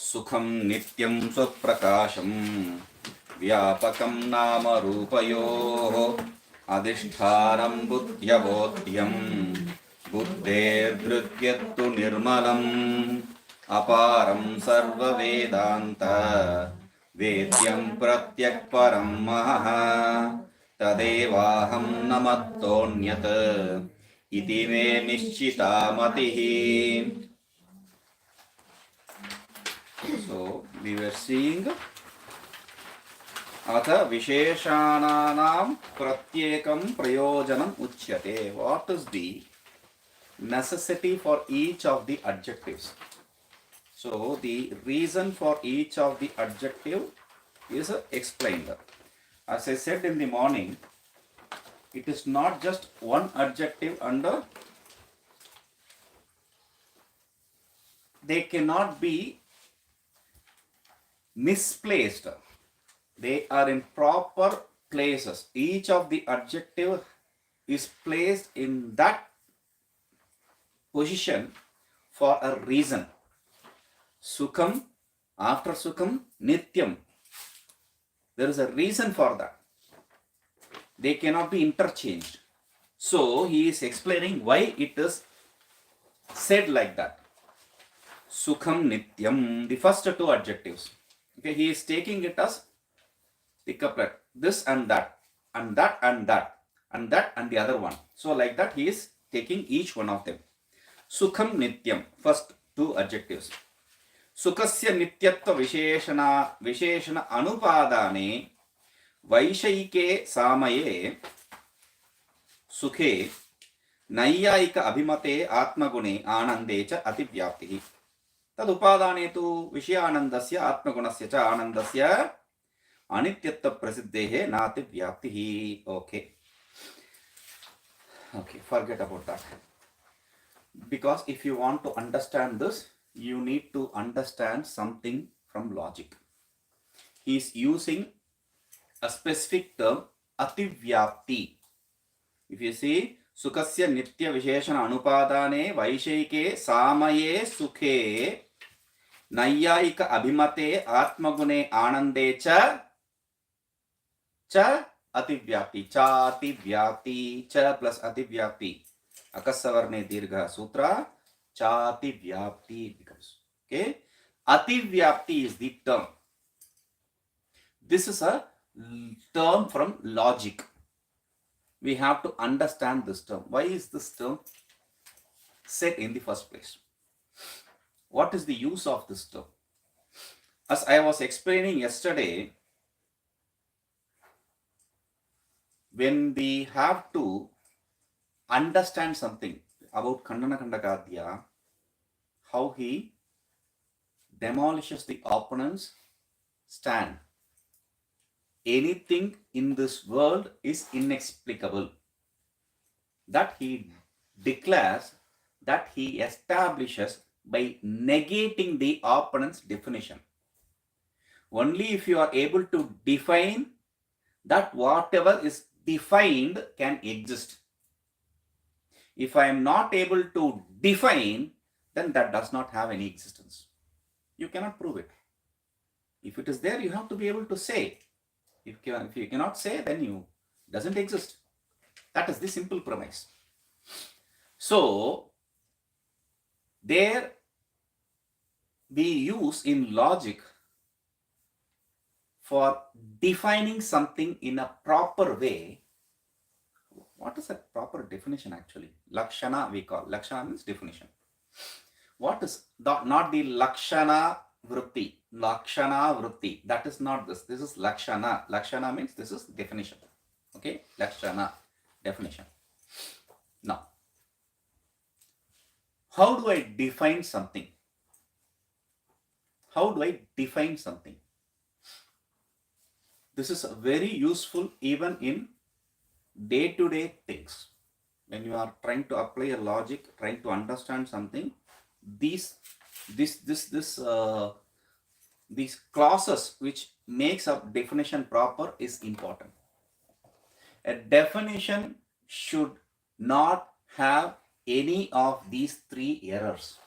सुखं नित्यं स्वप्रकाशं व्यापकं नाम रूपयोः अधिष्ठानं बुद्ध्यबोध्यं बुद्धेर्धृत्यत्तु निर्मलम् अपारं सर्ववेदान्त वेद्यं प्रत्यक्परं महः तदेवाहं न मत्तोऽन्यत् इति मे निश्चिता मतिः. So we were seeing अथ विशेषणानां प्रत्येकं प्रयोजनम् उच्यते. What is the necessity for each of the adjectives? So the reason for each of the adjective is explained. As I said in the morning, it is not just one adjective and they cannot be misplaced. They are in proper places. Each of the adjective is placed in that position for a reason. Sukham, after Sukham, Nityam. There is a reason for that. They cannot be interchanged. So he is explaining why it is said like that. Sukham, Nityam, the first two adjectives. Okay, he is taking it as the couplet, this and that, and that and that, and that and the other one. So like that he is taking each one of them. Sukham Nityam, first two adjectives. Sukasya Nityatva Visheshana Anupadane Vaishayike Samaye Sukhe Nayyayika Abhimate Atmagune Anande cha Ativyaptihi. Tad upadane tu Vishyanandasya Atmagunasya cha Anandasya Anityatva Prasiddhehe Nati Vyaptihi. Okay, forget about that. Because if you want to understand this, you need to understand something from logic. He is using a specific term, Ativyapti. If you see, Sukasya Nitya Visheshana Anupadane Vaishayike Samaye Sukhe Nayyayika Abhimate Atmagune Anande cha Ativyapti. Cha Ativyapti. Cha plus Ativyapti. Akasavarne Dirgha Sutra. Chati Vyapti becomes. Okay. Ativyapti is the term. This is a term from logic. We have to understand this term. Why is this term set in the first place? What is the use of this term? As I was explaining yesterday, when we have to understand something about Khandana Khandakadya, how he demolishes the opponent's stand. Anything in this world is inexplicable. That he declares, that he establishes by negating the opponent's definition. Only if you are able to define that whatever is defined can exist. If I am not able to define, then that does not have any existence. You cannot prove it. If it is there, you have to be able to say. If you cannot say, then it doesn't exist. That is the simple premise. So, there we use in logic for defining something in a proper way. What is a proper definition actually? Lakshana we call. Lakshana means definition. What is not the Lakshana Vritti? Lakshana Vritti. That is not this. This is Lakshana. Lakshana means this is definition. Okay? Lakshana. Definition. Now, how do I define something? How do I define something? This is very useful even in day-to-day things. When you are trying to apply a logic, trying to understand something, these clauses which makes up definition proper is important. A definition should not have any of these three errors.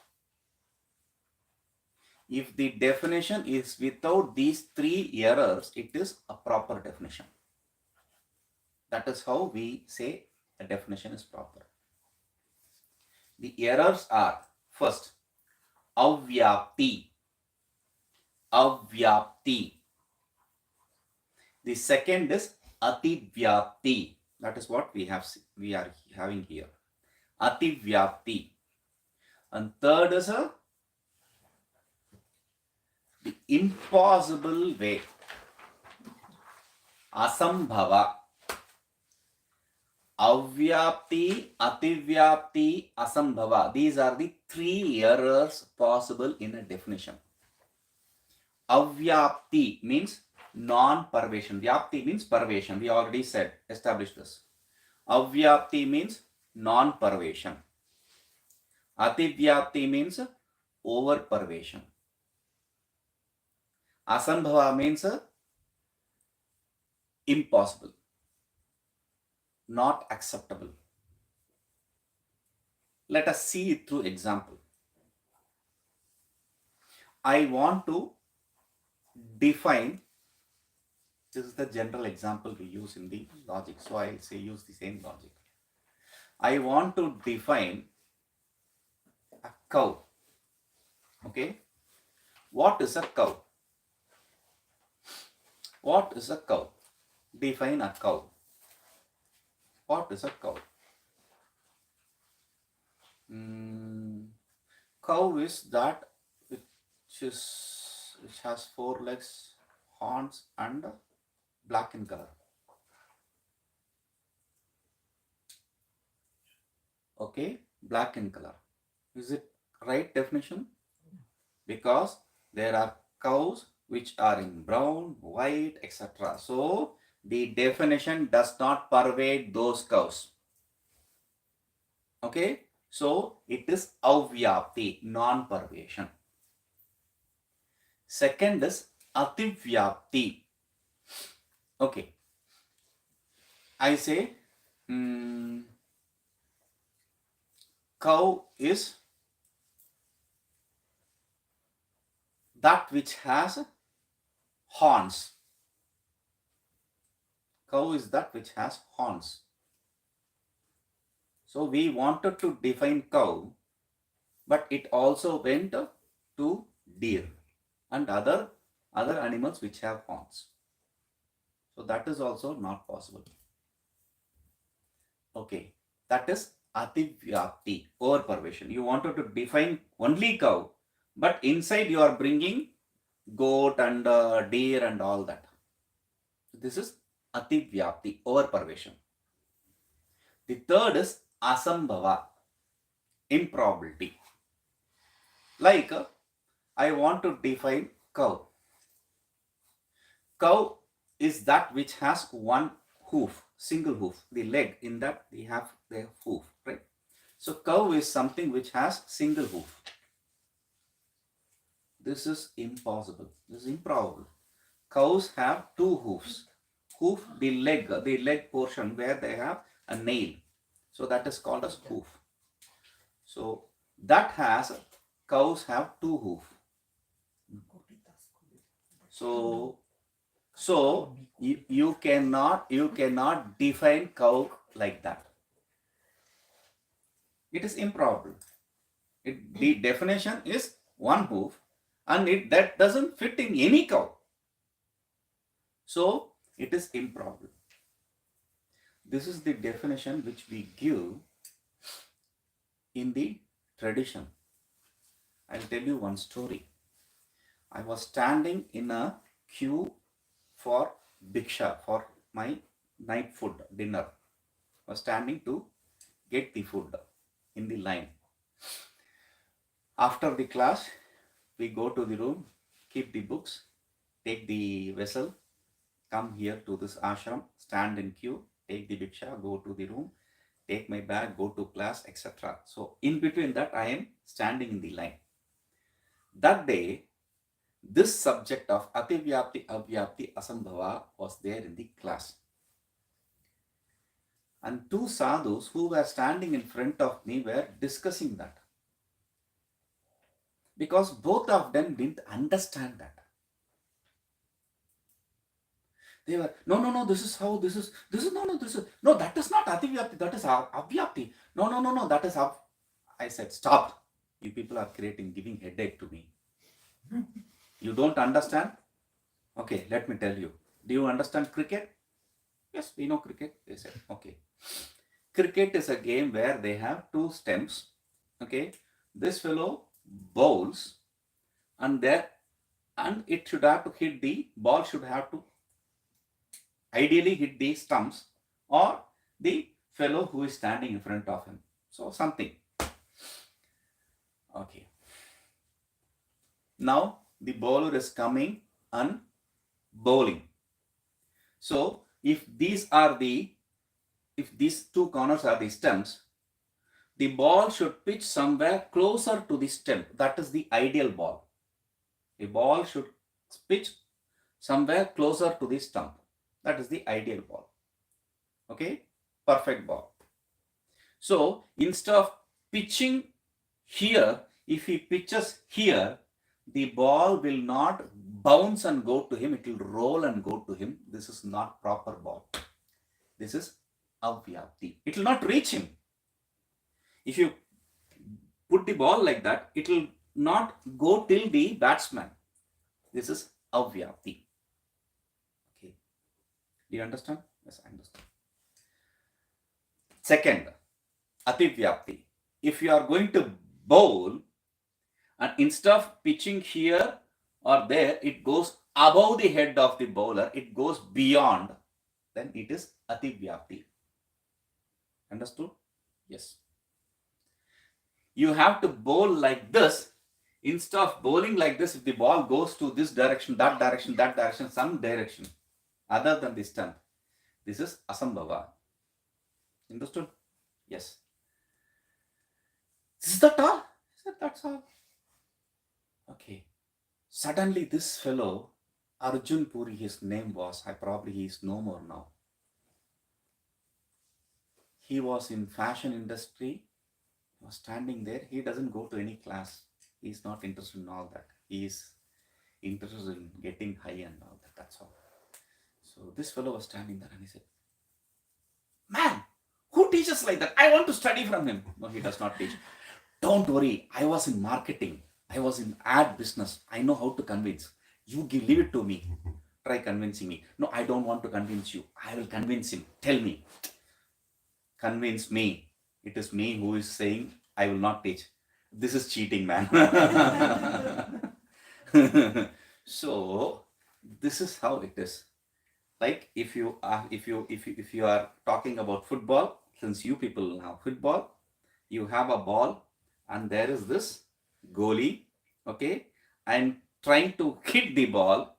If the definition is without these three errors, it is a proper definition. That is how we say a definition is proper. The errors are, first, avyapti. Avyapti. The second is ativyapti. That is what we are having here. Ativyapti. And third is the impossible way. Asambhava. Avyapti, ativyapti, asambhava. These are the three errors possible in a definition. Avyapti means non-pervasion. Vyapti means pervasion. We already established this. Avyapti means non-pervasion. Ativyapti means over-pervasion. Asambhava means impossible, not acceptable. Let us see it through example. I want to define, this is the general example we use in the logic, so I'll say use the same logic. I want to define a cow. Okay, what is a cow? What is a cow? Define a cow. What is a cow? Cow is that which has four legs, horns, and black in color. Okay, black in color. Is it right definition? Because there are cows which are in brown, white, etc. So the definition does not pervade those cows. Okay, so it is avyapti, non-pervasion. Second is ativyapti. Okay, I say cow is that which has horns. Cow is that which has horns. So we wanted to define cow, but it also went to deer and other animals which have horns. So that is also not possible. Okay, that is ativyapti, over-pervasion. You wanted to define only cow, but inside you are bringing goat and deer and all that. This is ativyapti, over-pervasion. The third is asambhava, improbability. Like I want to define cow. Cow is that which has one hoof, single hoof. The leg, in that they have their hoof, right? So cow is something which has single hoof. This is impossible. This is improbable. Cows have two hoofs. Hoof, the leg portion where they have a nail. So that is called as hoof. So that has, cows have two hoof. So you cannot define cow like that. It is improbable. The definition is one hoof, and that doesn't fit in any cow. So it is improbable. This is the definition which we give in the tradition. I'll tell you one story. I was standing in a queue for Bhiksha, for my night food, dinner. I was standing to get the food in the line. After the class, we go to the room, keep the books, take the vessel, come here to this ashram, stand in queue, take the Bhiksha, go to the room, take my bag, go to class, etc. So in between that, I am standing in the line. That day, this subject of ativyapti, avyapti, asambhava was there in the class. And two sadhus who were standing in front of me were discussing that. Because both of them didn't understand that. They were, no, this is how, this is, no, that is not Ativyapti, that is Avyapti. No, that is how. I said, stop. You people are giving headache to me. You don't understand? Okay, let me tell you. Do you understand cricket? Yes, we know cricket. They said, okay. Cricket is a game where they have two stumps. Okay, this fellow bowls, and it should have to hit the ball, should have to ideally hit the stumps or the fellow who is standing in front of him. So something. Okay. Now the bowler is coming and bowling. So if these two corners are the stumps, the ball should pitch somewhere closer to the stump. That is the ideal ball. The ball should pitch somewhere closer to the stump. That is the ideal ball. Okay, perfect ball. So instead of pitching here, if he pitches here, the ball will not bounce and go to him, it will roll and go to him. This is not proper ball. This is avyapti. It will not reach him. If you put the ball like that, it will not go till the batsman. This is avyapti. Okay. Do you understand? Yes, I understand. Second, ativyapti. If you are going to bowl, and instead of pitching here or there, it goes above the head of the bowler, it goes beyond, then it is ativyapti. Understood? Yes. You have to bowl like this. Instead of bowling like this, if the ball goes to this direction, that direction, some direction other than the stump, this is asambhava. Understood? Yes. Is that all? I said, that's all. Okay. Suddenly this fellow, Arjun Puri, his name was, he is no more now. He was in fashion industry. He was standing there. He doesn't go to any class. He is not interested in all that. He is interested in getting high and all that. That's all. So this fellow was standing there and he said, man, who teaches like that? I want to study from him. No, he does not teach. Don't worry. I was in marketing. I was in ad business. I know how to convince. You leave it to me. Try convincing me. No, I don't want to convince you. I will convince him. Tell me. Convince me. It is me who is saying I will not teach. This is cheating, man. So this is how it is. Like if you are talking about football, since you people have football, you have a ball and there is this goalie, okay, and trying to hit the ball,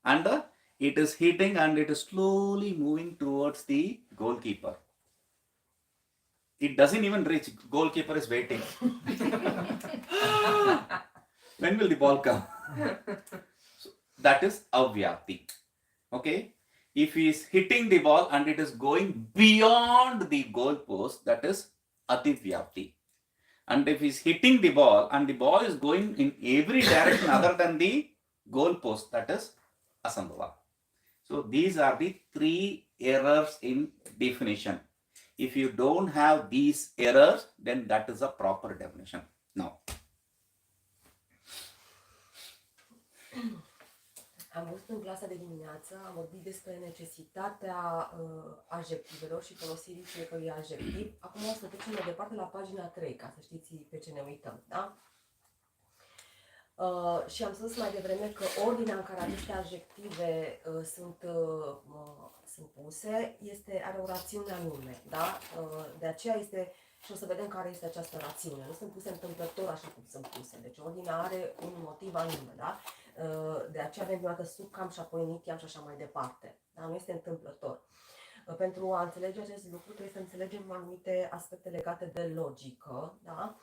and it is hitting and it is slowly moving towards the goalkeeper. It doesn't even reach. Goalkeeper is waiting. When will the ball come? So that is avyapti. Okay. If he is hitting the ball and it is going beyond the goal post, that is ativyapti. And if he is hitting the ball and the ball is going in every direction other than the goal post, that is asambhava. So these are the three errors in definition. If you don't have these errors, then that is a proper definition. Now, am văzut în clasa de dimineață, am vorbit despre necesitatea adjectivelor și folosirii fiecărui adjectiv. Acum o să trecem mai departe la pagina 3, ca să știți pe ce ne uităm, da? Și am spus mai devreme că ordinea în care aceste adjective sunt puse are o rațiune anume, da? De aceea este, și o să vedem care este această rațiune. Nu sunt puse întâmplător așa cum sunt puse, deci ordinea are un motiv anume, da? De aceea avem prima dată sucam și apoi nitiam și așa mai departe, da? Nu este întâmplător. Pentru a înțelege acest lucru trebuie să înțelegem anumite aspecte legate de logică, da?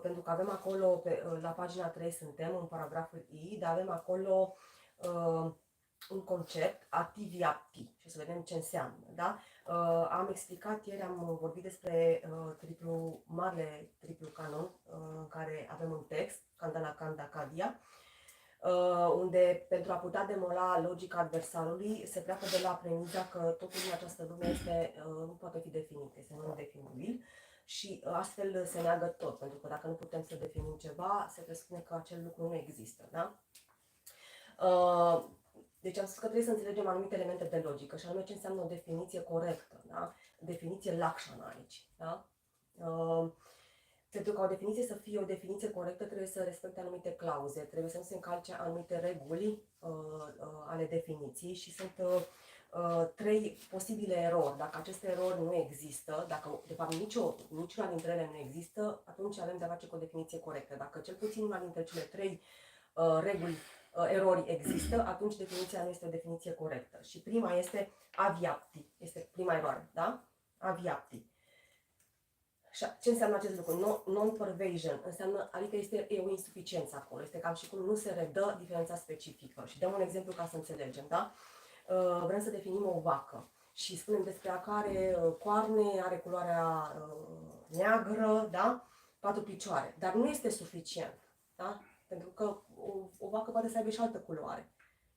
Pentru că avem acolo, la pagina 3 suntem, în paragraful I, dar avem acolo un concept, ativiapti, și o să vedem ce înseamnă, da? Am explicat ieri, am vorbit despre marele triplu canon, în care avem un text, Kandana Kanda Kadia, unde pentru a putea demola logica adversarului se pleacă de la premiza că totul în această lume nu poate fi definit, este non-definibil și astfel se neagă tot, pentru că dacă nu putem să definim ceva, se presupune că acel lucru nu există, da? Deci am spus că trebuie să înțelegem anumite elemente de logică și anume ce înseamnă o definiție corectă, da? Definiție Lakshana aici, da? Pentru ca o definiție să fie o definiție corectă, trebuie să respecte anumite clauze, trebuie să nu se încalce anumite reguli ale definiției și sunt 3 posibile erori. Dacă aceste erori nu există, dacă de fapt niciuna dintre ele nu există, atunci avem de-a face cu o definiție corectă. Dacă cel puțin una dintre cele 3 erori există, atunci definiția nu este o definiție corectă. Și prima este aviapti, este prima eroare, da? Aviapti. Ce înseamnă acest lucru? Non-pervasion înseamnă, adică e o insuficiență acolo, este cam și cum nu se redă diferența specifică. Și dăm un exemplu ca să înțelegem, da? Vrem să definim o vacă și spunem despre ea că are coarne, are culoarea neagră, da? 4 picioare, dar nu este suficient, da? Pentru că o vacă poate să aibă și altă culoare.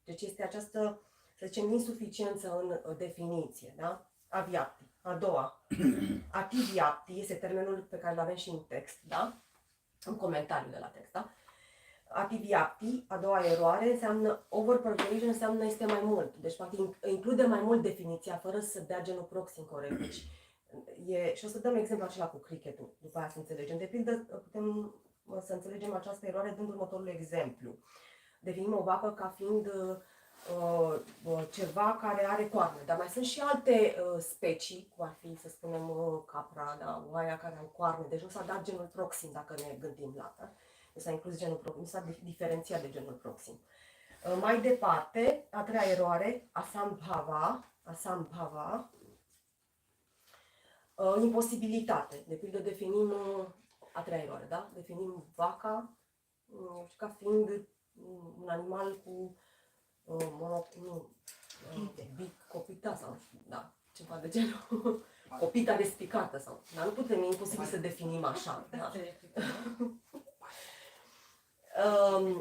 Deci este această, să zicem, insuficiență în definiție, da? Aviapti. A doua, ativiapti este termenul pe care îl avem și în text, da? În comentariul de la text, da? Ativiapti, a doua eroare, înseamnă overpervasion, înseamnă este mai mult. Deci, practic, include mai mult definiția, fără să dea genul proxim corect. Deci, și o să dăm exemplu acela cu cricketul, după aia să înțelegem. De pildă, putem să înțelegem această eroare dând următorul exemplu. Definim o vacă ca fiind ceva care are coarne, dar mai sunt și alte specii, cum ar fi, să spunem, capra, da, oaia care au coarne, deci nu s-a dat genul proxim dacă ne gândim la asta. Nu s-a inclus genul proxim, nu s-a diferențiat de genul proxim. Mai departe, a treia eroare, asambhava, imposibilitate. De pildă definim a treia eroare, da? Definim vaca ca fiind un animal cu copita sau da, ceva de genul, copita despicată sau, dar nu putem, e imposibil să definim așa. Da?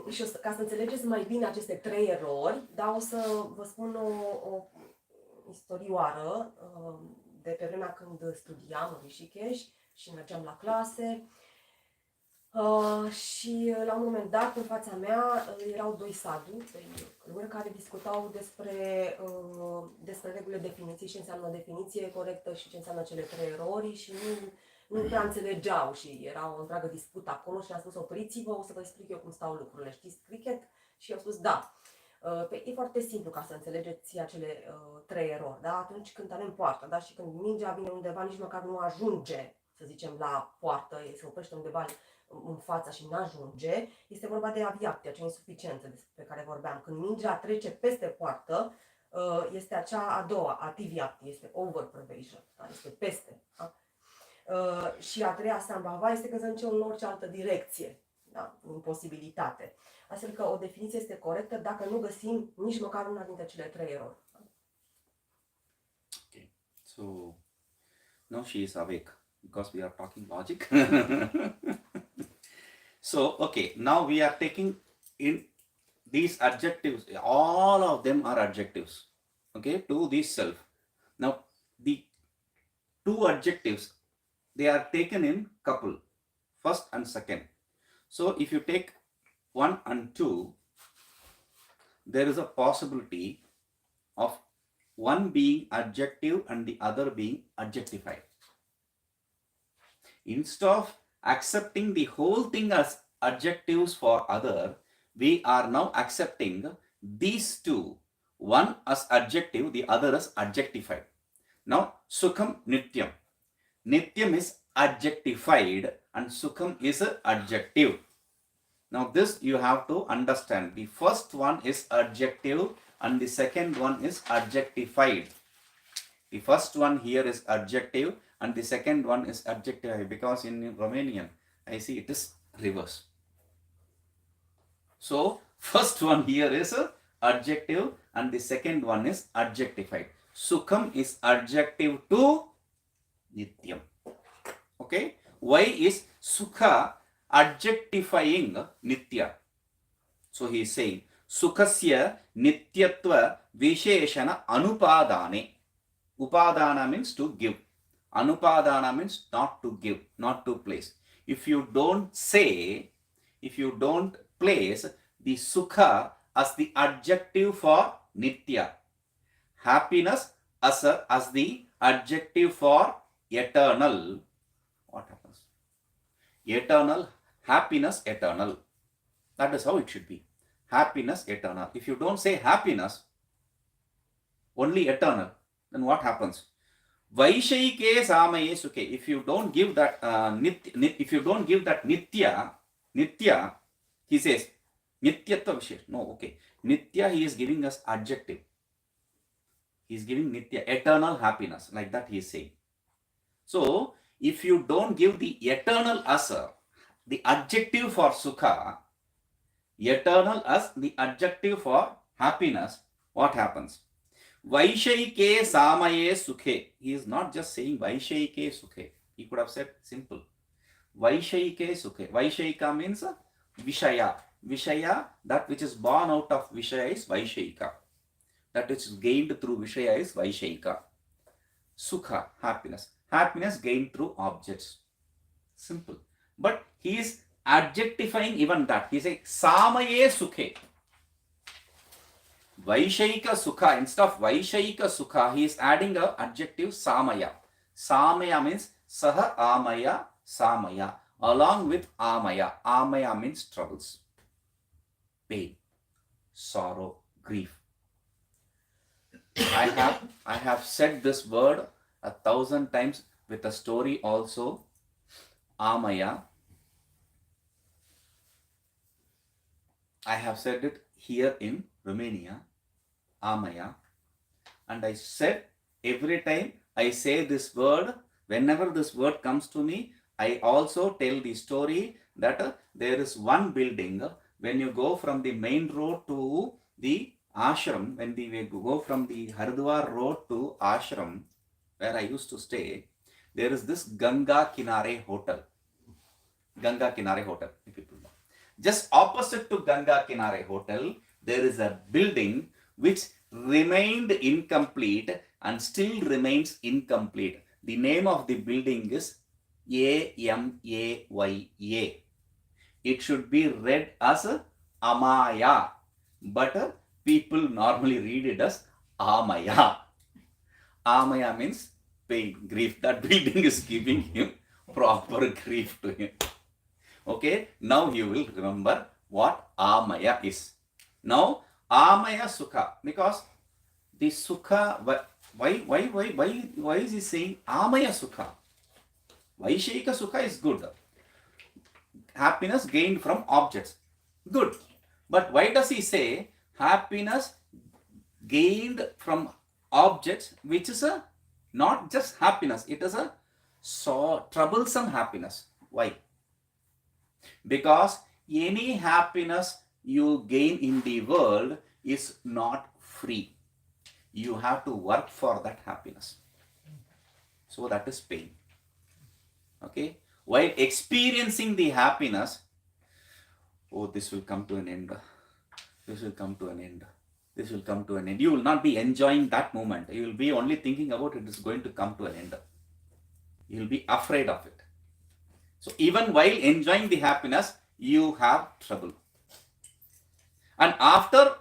Și ca să înțelegeți mai bine aceste 3 erori, da, o să vă spun o istorioară de pe vremea când studiam în Rishikesh și mergeam la clase. Și la un moment dat, în fața mea, erau 2 sadhu, care discutau despre regulile definiției, ce înseamnă o definiție corectă și ce înseamnă cele 3 erori și nu prea înțelegeau și era o întreagă dispută acolo și am spus opriți-vă, o să vă explic eu cum stau lucrurile. Știți cricket? Și au spus da. E foarte simplu ca să înțelegeți acele 3 erori, da? Atunci când avem poartă, da? Și când mingea vine undeva, nici măcar nu ajunge, să zicem, la poartă, se oprește undeva în fața și nu ajunge, este vorba de aviapti, acea insuficiență despre care vorbeam. Când mingea trece peste poartă, este acea a doua, ativiapti, este overpervasion, da? Este peste. Da? Și a treia, sambhava, este când se duce în orice altă direcție, da? Imposibilitate. Astfel că o definiție este corectă dacă nu găsim nici măcar una dintre cele 3 erori. Okay, so now she is awake because we are talking logic. So, okay, now we are taking in these adjectives, all of them are adjectives, okay, to this self. Now, the 2 adjectives, they are taken in couple, first and second. So, if you take 1 and 2, there is a possibility of one being adjective and the other being adjectified. Instead of accepting the whole thing as adjectives for other, we are now accepting these 2, one as adjective, the other as adjectified. Now, Sukham Nityam. Nityam is adjectified and Sukham is an adjective. Now, this you have to understand. The first one is adjective and the second one is adjectified. The first one here is adjective and the second one is adjective, because in Romanian I see it is reverse. So first one here is adjective and the second one is adjectified. Sukham is adjective to nityam. Okay, why is sukha adjectifying nitya? So he is saying sukhasya nityatva visheshana anupadane. Upadana means to give. Anupadana means not to give, not to place. If you don't place the sukha as the adjective for nitya, happiness as the adjective for eternal, what happens? Eternal, happiness eternal. That is how it should be. Happiness eternal. If you don't say happiness, only eternal, then what happens? Vaishayike samaye sukhe. If you don't give that nitya, he says nityatva vishesh. No, okay. Nitya, he is giving us adjective. He is giving nitya, eternal happiness, like that he is saying. So if you don't give the eternal as the adjective for sukha, eternal as the adjective for happiness, what happens? Vaishayike samaye sukhe. He is not just saying Vaishayike sukhe. He could have said simple. Vaishayike sukhe. Vaishayika means Vishaya. Vishaya, that which is born out of Vishaya is Vaishayika. That which is gained through Vishaya is Vaishayika. Sukha, happiness. Happiness gained through objects. Simple. But he is adjectifying even that. He is saying Samaye sukhe. Vaishayika sukha. Instead of Vaishayika sukha, he is adding an adjective Samaya. Samaya means Saha Amaya Samaya. Along with Amaya. Amaya means troubles, pain, sorrow, grief. I have said this word 1,000 times with a story also. Amaya. I have said it here in Romania. Amaya. And I said every time I say this word, whenever this word comes to me, I also tell the story that there is one building. When you go from the main road to the ashram, when we go from the Haridwar road to ashram, where I used to stay, there is this Ganga Kinare Hotel. Ganga Kinare Hotel, if people know. Just opposite to Ganga Kinare Hotel, there is a building which remained incomplete and still remains incomplete. The name of the building is Amaya. It should be read as Amaya, but people normally read it as Amaya. Amaya means pain, grief. That building is giving him proper grief to him. Okay, now you will remember what Amaya is. Now, Amaya Sukha, because the Sukha, why is he saying Amaya Sukha? Vaishayika Sukha is good. Happiness gained from objects. Good. But why does he say happiness gained from objects, which is not just happiness, it is a troublesome happiness. Why? Because any happiness you gain in the world is not free. You have to work for that happiness. So that is pain. Okay? While experiencing the happiness, oh, this will come to an end. This will come to an end. This will come to an end. You will not be enjoying that moment. You will be only thinking about it is going to come to an end. You will be afraid of it. So even while enjoying the happiness, you have trouble. And after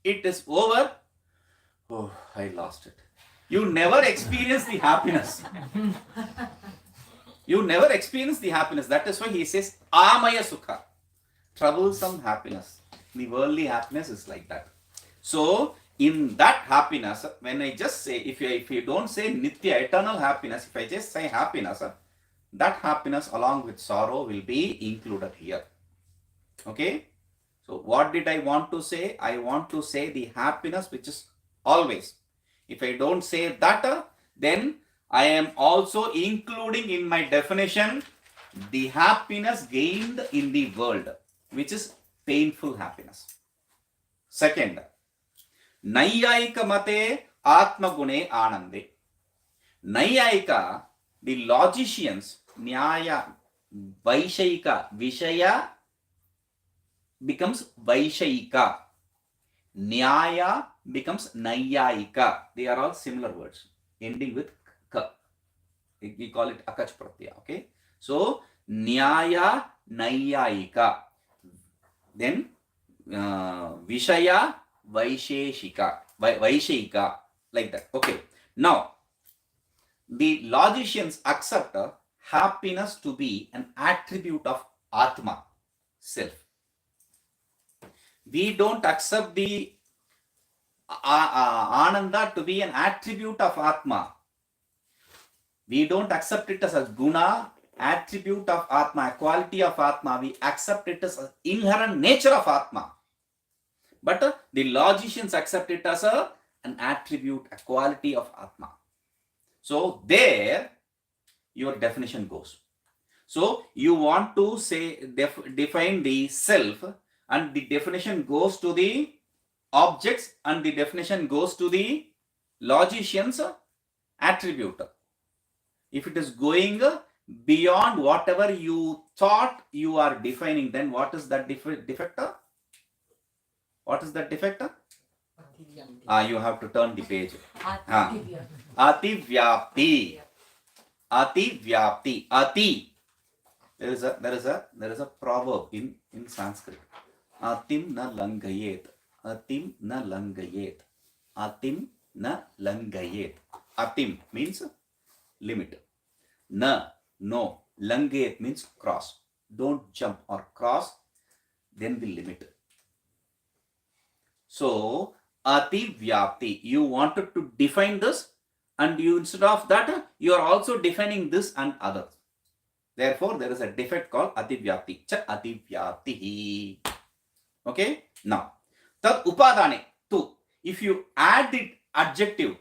it is over, oh, I lost it. You never experience the happiness. You never experience the happiness. That is why he says, Amaya Sukha. Troublesome happiness. The worldly happiness is like that. So, in that happiness, when I just say, if you don't say Nitya, eternal happiness, if I just say happiness, that happiness along with sorrow will be included here. Okay? So, what did I want to say? I want to say the happiness which is always. If I don't say that, then I am also including in my definition the happiness gained in the world, which is painful happiness. Second, Naiyayika mate atmagune anande. Naiyayika, the logicians, Nyaya, Vaishayika, Vishaya becomes Vaishayika. Nyaya becomes Naiyayika. They are all similar words, ending with ka. We call it akach pratyaya. Okay. So Nyaya, Naiyayika. Then Vishaya, Vaisheshika, Vaishayika, like that. Okay. Now, the logicians accept happiness to be an attribute of Atma, self. We don't accept the Ananda to be an attribute of Atma. We don't accept it as a guna, attribute of Atma, a quality of Atma. We accept it as an inherent nature of Atma. But the logicians accept it as an attribute, a quality of Atma. So there your definition goes. So you want to say define the self, and the definition goes to the objects, and the definition goes to the logician's attribute. If it is going beyond whatever you thought you are defining, then what is that defect? What is that defect? You have to turn the page. Ativyapti. Ativyapti. Ati. There is a proverb in Sanskrit. Atim na langayet. Atim na langayet. Atim na langayet. Atim means limit. Na, no. Langayet means cross. Don't jump or cross, then the limit. So, ativyapti. You wanted to define this, and you, instead of that, you are also defining this and others. Therefore, there is a defect called ativyapti. Cha ativyapti. Okay? Now, tad upadane. Tu. If you add the adjective,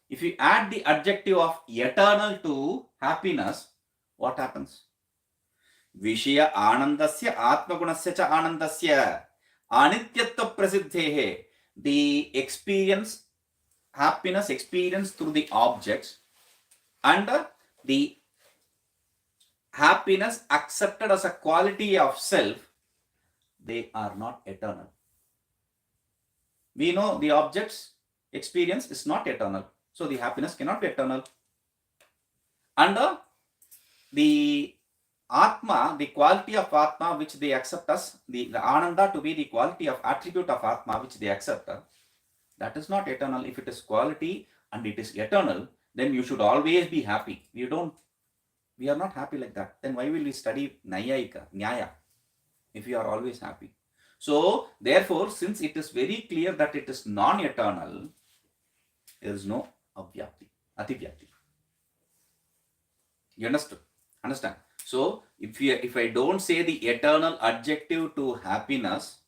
if you add the adjective of eternal to happiness, what happens? Vishaya anandasya atmagunasya cha anandasya anityatva prasiddhehe. The experience, happiness experienced through the objects, and the happiness accepted as a quality of self, they are not eternal. We know the object's experience is not eternal, so the happiness cannot be eternal. And the Atma, the quality of Atma which they accept as, the Ananda to be the quality of attribute of Atma which they accept, that is not eternal. If it is quality and it is eternal, then you should always be happy. We are not happy like that. Then why will we study Nyaya, if you are always happy? So, therefore, since it is very clear that it is non-eternal, there is no avyapti, ativyapti. You understand? So, if I don't say the eternal adjective to happiness,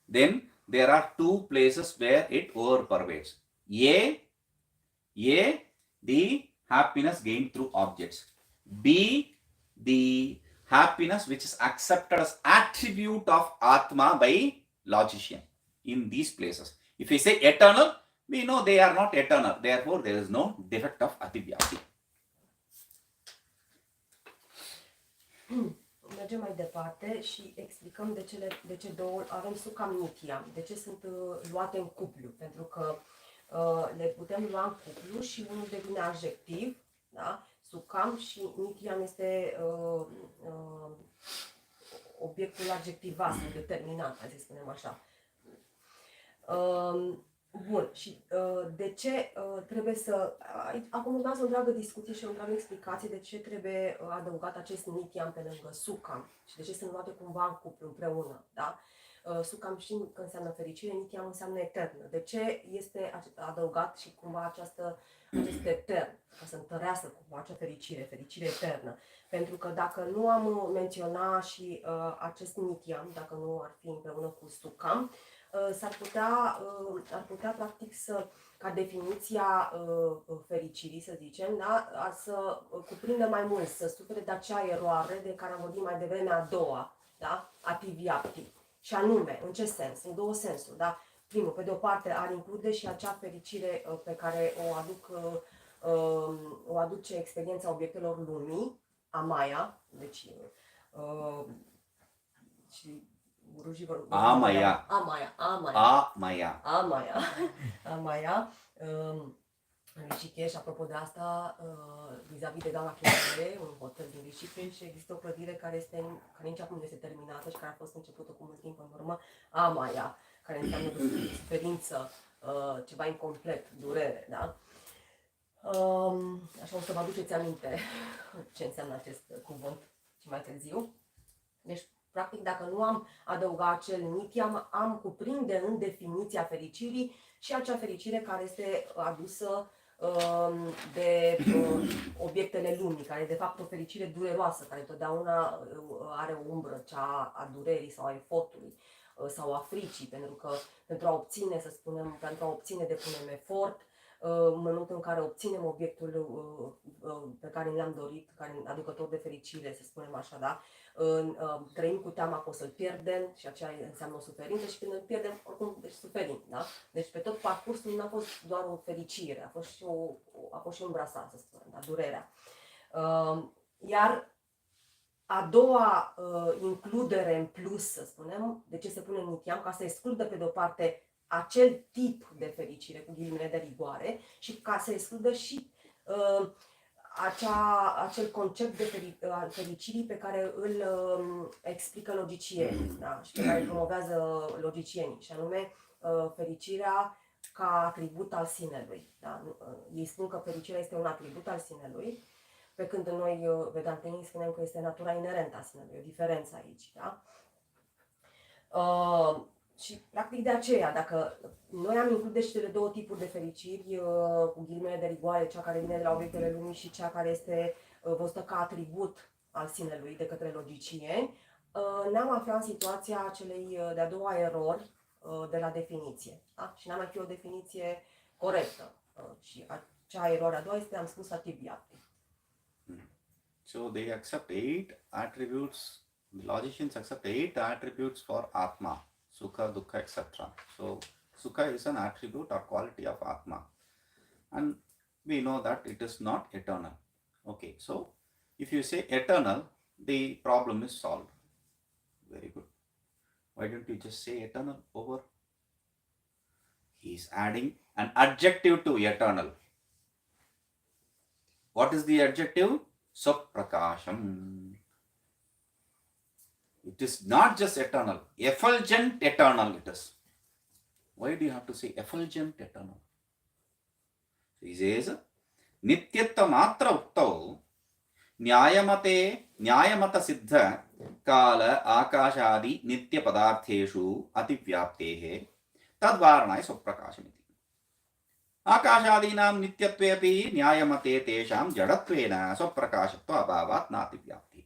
then there are two places where it overpervades. A, the happiness gained through objects. B, the happiness which is accepted as attribute of Atma by logician. In these places, if we say eternal, we know they are not eternal. Therefore, there is no defect of ativyapti. Mergem mai departe și explicăm de ce două avem sukam nitya, de ce sunt luate în cuplu, pentru că le putem lua în cuplu și unul devine adjectiv, da? Sukam, și nitya este obiectul adjectivat sau determinat, hai să spunem așa. Bun, și de ce trebuie să... Acum urmează o întreagă discuție și o întreagă explicație de ce trebuie adăugat acest nityam pe lângă sukam și de ce sunt luate cumva în cuplu, împreună, da? Sukam știm că înseamnă fericire, nityam înseamnă eternă. De ce este adăugat și cumva acest etern, ca să întărească cumva acea fericire eternă? Pentru că dacă nu am menționat și acest nityam, dacă nu ar fi împreună cu sukam, ar putea practic ca definiția fericirii, să zicem, da, să cuprindă mai mult, să sufere de acea eroare de care am vorbit mai devreme, a doua, da, ativyapti. Și anume, în ce sens? În două sensuri, da? primul, pe de o parte, ar include și acea fericire pe care o aduce experiența obiectelor lumii, Amaya, deci și rujii vor... Amaya. În Rishikesh, apropo de asta, vis-a-vis de doamna Chinele, un hotel din Rishikesh, există o clădire care nici acum nu este terminată și care a fost începută cu mult timp în urmă, Amaya, care înseamnă suferință, ceva incomplet, durere, da? Așa o să vă aduceți aminte ce înseamnă acest cuvânt și mai târziu. Deci, practic, dacă nu am adăugat acel nityam, am cuprinde în definiția fericirii și acea fericire care este adusă de obiectele lumii, care e de fapt o fericire dureroasă, care totdeauna are o umbră, cea a durerii sau a efortului sau a fricii, pentru că pentru a obține, să spunem, pentru a obține depunem efort, în momentul în care obținem obiectul pe care ne-am dorit, care aducător de fericire, să spunem așa, da? Trăim cu teama că o să-l pierdem și aceea înseamnă o suferință și când îl pierdem, oricum, deci suferim, da? Deci pe tot parcursul nu a fost doar o fericire, a fost și umbra sa, să spunem, da? Durerea. Iar a doua includere în plus, să spunem, de ce se pune în nityam, ca să excludă pe de o parte acel tip de fericire, cu ghilimele de rigoare, și ca să excludă și acel concept de fericirii pe care îl explică logicienii, da? Și pe care îl promovează logicienii, și anume fericirea ca atribut al sinelui. Da? Ei spun că fericirea este un atribut al sinelui, pe când noi, vedantenii, spunem că este natura inerentă a sinelui, o diferență aici. Da? Și practic de aceea, dacă noi am include și cele două tipuri de fericiri, cu ghilimele de rigoare, cea care vine de la obiectele lumii și cea care este văzută ca atribut al sinelui de către logicieni, ne-am aflat în situația celei de-a doua erori de la definiție. Da? Și n-am mai fi o definiție corectă. Și acea eroare a doua este, am spus, atibiati. So they accept 8 attributes, the logicians accept 8 attributes for Atma. Sukha, Dukkha, etc. So, Sukha is an attribute or quality of Atma. And we know that it is not eternal. Okay, so if you say eternal, the problem is solved. Very good. Why don't you just say eternal over? He is adding an adjective to eternal. What is the adjective? Saprakasham. It is not just eternal, effulgent eternal it is. Why do you have to say effulgent eternal? So he says, Nityatta matra uktau nyayamata siddha kala akashadi nitya padartheshu ativyaptehe tadvaranaya saprakashamiti. Akashadinam nityatve api nyayamate tesham jadatvena saprakashatva abhavat nativyapti.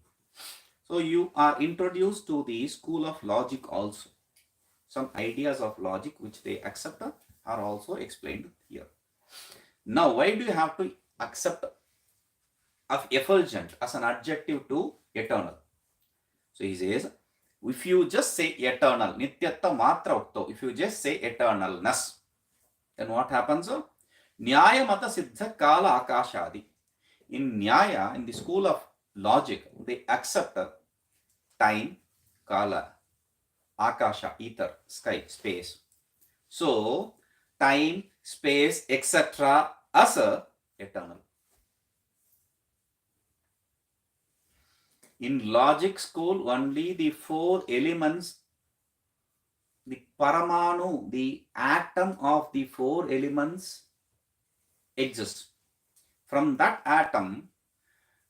So you are introduced to the school of logic also. Some ideas of logic which they accept are also explained here. Now, why do you have to accept of effulgent as an adjective to eternal? So he says, if you just say eternal, nityatta matra ukto, if you just say eternalness, then what happens? Nyaya mata siddha kala akashadi. In Nyaya, in the school of logic, they accept time, kala, akasha, ether, sky, space. So, time, space, etc. as eternal. In logic school, only the 4 elements, the paramanu, the atom of the 4 elements exist. From that atom,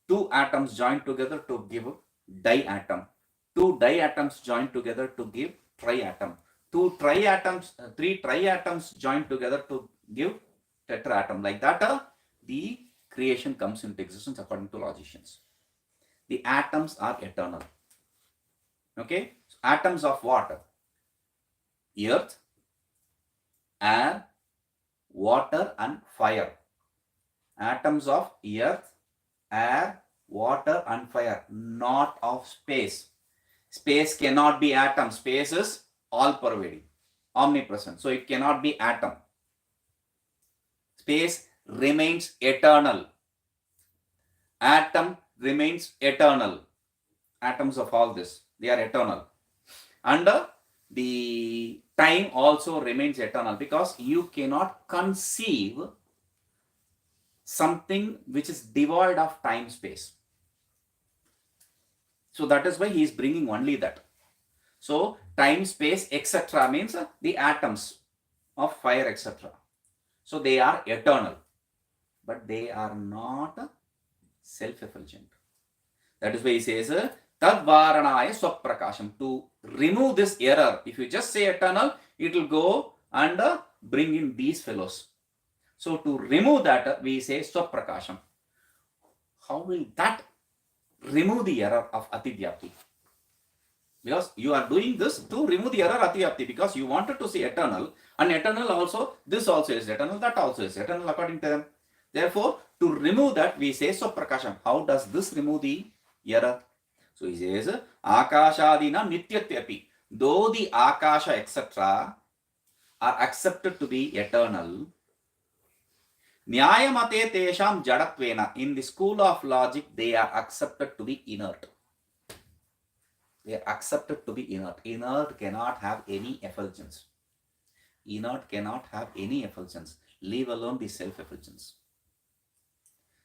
2 atoms join together to give diatom. 2 diatoms join together to give triatom. 3 triatoms join together to give tetraatom. Like that, the creation comes into existence according to logicians. The atoms are eternal. Okay? So atoms of what? Earth, air, water and fire. Atoms of earth, air, water and fire, not of space. Space cannot be atom. Space is all pervading. omnipresent. So it cannot be atom. Space remains eternal. Atom remains eternal. Atoms of all this, they are eternal. And the time also remains eternal, because you cannot conceive something which is devoid of time space. So that is why he is bringing only that. So time space etc. means the atoms of fire etc. So they are eternal, but they are not self-effulgent. That is why he says Tadvaranaya Swaprakasham. To remove this error, if you just say eternal, it will go and bring in these fellows. So to remove that, we say Swaprakasham. How will that remove the error of Ativyapti? Because you are doing this to remove the error Ativyapti, because you wanted to say eternal, and eternal also, this also is eternal, that also is eternal according to them. Therefore, to remove that, we say Swaprakasham. How does this remove the error? So he says, Akashadina Nityatyapi. Though the Akasha etc. are accepted to be eternal, Nyayamate Tesham Jadatvena. In the school of logic, they are accepted to be inert. They are accepted to be inert. Inert cannot have any effulgence. Inert cannot have any effulgence, leave alone the self-effulgence.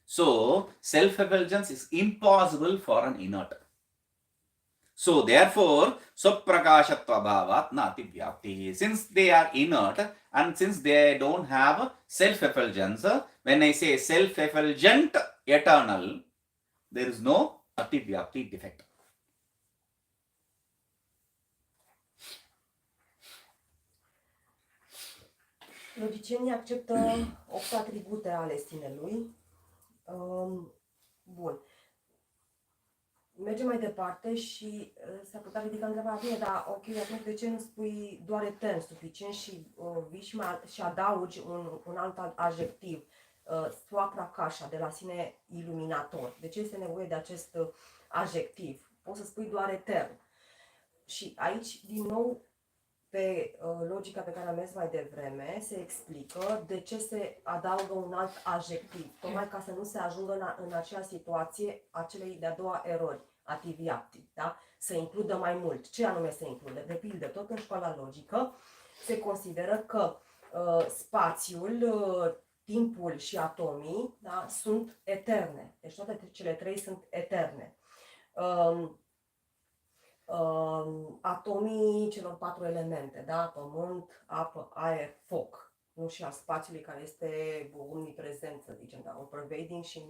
So, self-effulgence is impossible for an inert. So, therefore, Swaprakashatva bhavat na ativyapti. Since they are inert and since they don't have self-effulgence, when I say self-effulgent eternal, there is no ativyapti defect. Logicienii acceptă 8 atribute ale sinelui. Bun. Mergem mai departe și s-ar putea ridica întrebarea, bine, dar ok, atunci de ce nu spui doar etern suficient și vii și adaugi un alt adjectiv, Swaprakasha, de la sine iluminator. De ce este nevoie de acest adjectiv? Poți să spui doar etern. Și aici, din nou, pe logica pe care am mers mai devreme, se explică de ce se adaugă un alt adjectiv, tocmai ca să nu se ajungă în acea situație a celei de-a doua erori, ativyapti, da? Să includă mai mult. Ce anume se include? De pildă, tot în școala logică se consideră că spațiul, timpul și atomii, da, sunt eterne. Deci toate cele trei sunt eterne. Atomii celor 4 elemente, da? Pământ, apă, aer, foc. Nu și al spațiului, care este omniprezent, să zicem, da? All-pervading și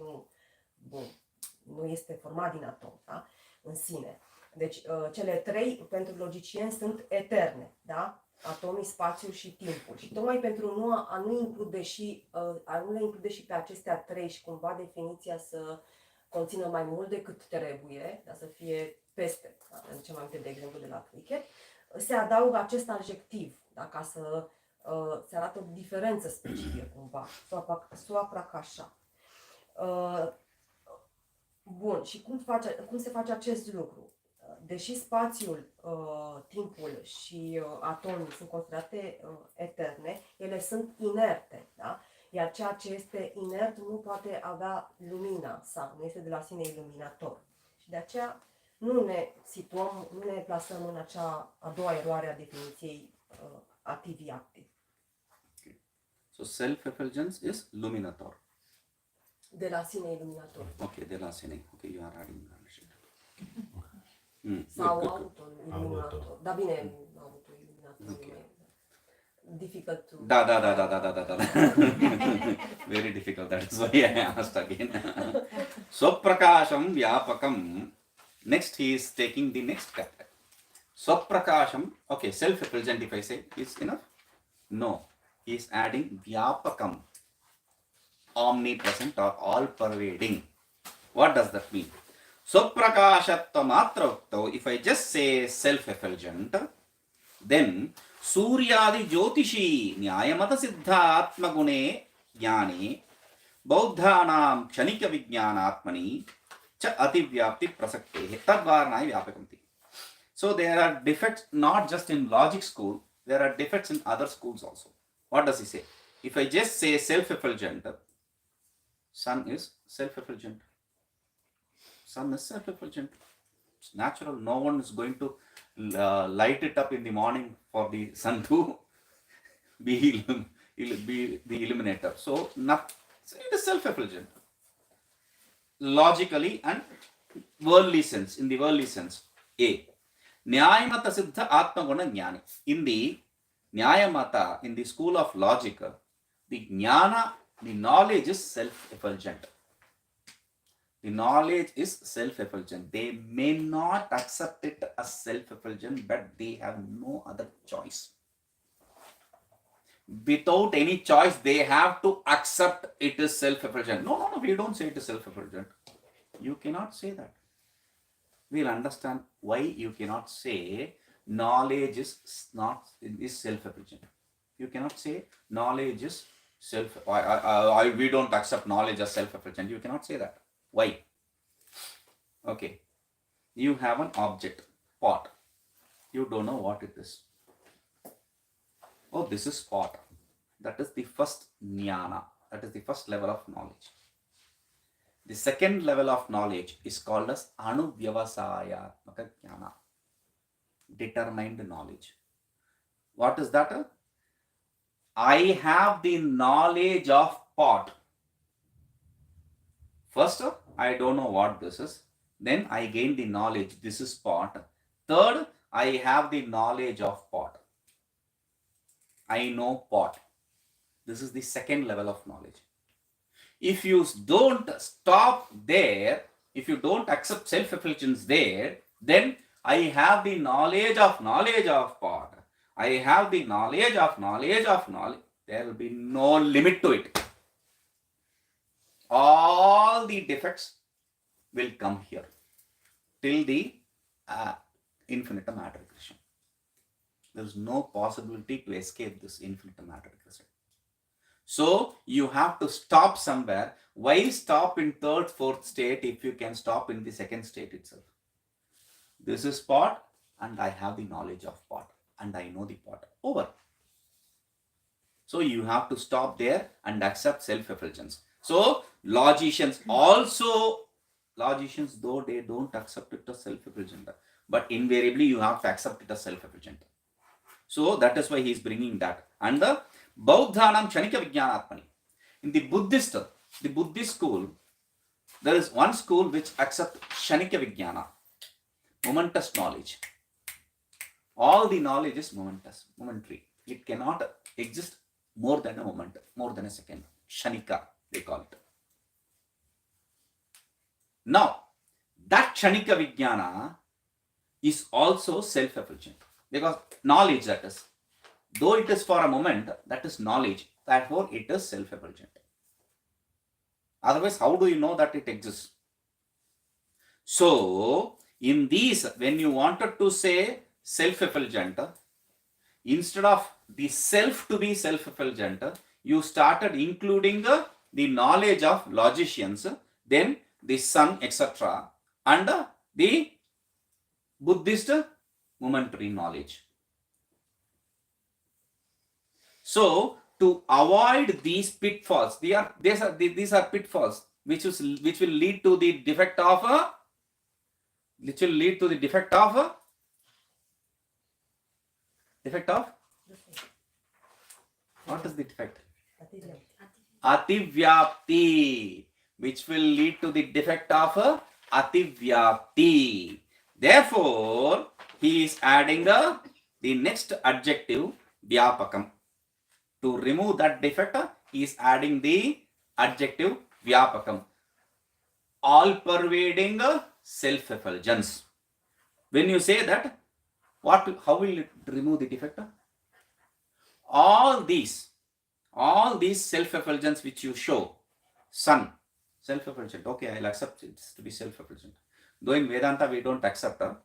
nu este format din atom, da? În sine. Deci cele 3 pentru logicieni sunt eterne, da? Atomii, spațiul și timpul. Și tocmai pentru a nu le include și pe acestea 3 și cumva definiția să conțină mai mult decât trebuie, dar să fie peste, da? Zicem aminte de exemplu de la cricket, se adaugă acest adjectiv, da? Ca să se arată o diferență specifică cumva, Swaprakasha. Bun, și cum se face acest lucru? Deși spațiul, timpul și atomii sunt considerate eterne, ele sunt inerte, da? Iar ceea ce este inert nu poate avea lumina sa, nu este de la sine iluminator. Și de aceea nu ne plasăm în acea a doua eroare a definiției ativyapti. Okay. So self-effulgence is luminator. De la sine iluminator. Okay, de la sine. Okay, you are adding that. Sau auto-iluminator. Da, bine, auto-iluminator. Okay. Difficult to... Da. Very difficult, that is why I asked again. Swaprakasham vyapakam. Next he is taking the next step. Swaprakasham, okay, self-effulgent if I say, is enough? No, he is adding vyapakam. Omnipresent or all-pervading. What does that mean? Swaprakashatva matravakto, if I just say self-effulgent, then Suryadi Jyotishi Nyayamata Siddha Atmagune Jnane Bauddhanam Kshanika Vijnanatmani Cha Ativyapti Prasakte Tadvaranaya Vyapakamti. So there are defects not just in logic school, There are defects in other schools also. What does he say? If I just say self-effulgent, sun is self-effulgent. Sun is self-effulgent. It's natural. No one is going to light it up in the morning for the sun to be, be the illuminator. So, it is self-effulgent. Logically and worldly sense, in the worldly sense. A. Nyayamata Siddha Atmaguna Jnani. In the Nyayamata, in the school of logic, the Jnana, the knowledge is self-effulgent. The knowledge is self-effulgent. They may not accept it as self-effulgent, but they have no other choice. Without any choice, they have to accept it is self-effulgent. No, we don't say it is self-effulgent. You cannot say that. We'll understand why you cannot say knowledge is self-effulgent. You cannot say knowledge is we don't accept knowledge as self-effulgent. You cannot say that. Why? Okay. You have an object, pot. You don't know what it is. Oh, this is pot. That is the first jnana. That is the first level of knowledge. The second level of knowledge is called as anuvyavasayatmaka jnana. Determined knowledge. What is that? I have the knowledge of pot. First, I don't know what this is. Then I gain the knowledge. This is pot. Third, I have the knowledge of pot. I know pot. This is the second level of knowledge. If you don't stop there, if you don't accept self-effulgence there, then I have the knowledge of pot. I have the knowledge of knowledge. There will be no limit to it. All the defects will come here till the infinitum ad regression. There is no possibility to escape this infinitum ad regression. So you have to stop somewhere. Why stop in third, fourth state if you can stop in the second state itself? This is pot and I have the knowledge of pot and I know the pot. Over. So you have to stop there and accept self-effulgence. So logicians, though they don't accept it as self-effulgent, but invariably you have to accept it as self-effulgent. So that is why he is bringing that. And the Bauddhanam Kshanika Vijnanatmani. In the Buddhist school, there is one school which accepts Kshanika Vijnana, momentous knowledge. All the knowledge is momentary. It cannot exist more than a moment, more than a second. Kshanika, they call it. Now, that Kshanika Vijnana is also self-effulgent. Because knowledge, that is, though it is for a moment, that is knowledge. Therefore, it is self-effulgent. Otherwise, how do you know that it exists? So, in these, when you wanted to say self-effulgent, instead of the self to be self-effulgent, you started including the knowledge of logicians, then the sun, etc., and the Buddhist momentary knowledge. So, to avoid these pitfalls, these are pitfalls which will lead to the defect of what is the defect? Ativyapti, which will lead to the defect of ativyapti. Therefore, he is adding the next adjective, vyapakam. To remove that defect, he is adding the adjective vyapakam. All pervading self-effulgence. When you say that, how will it remove the defect? All these self-effulgence which you show, sun, self-effulgent. Okay, I'll accept it to be self-effulgent. Though in Vedanta we don't accept her.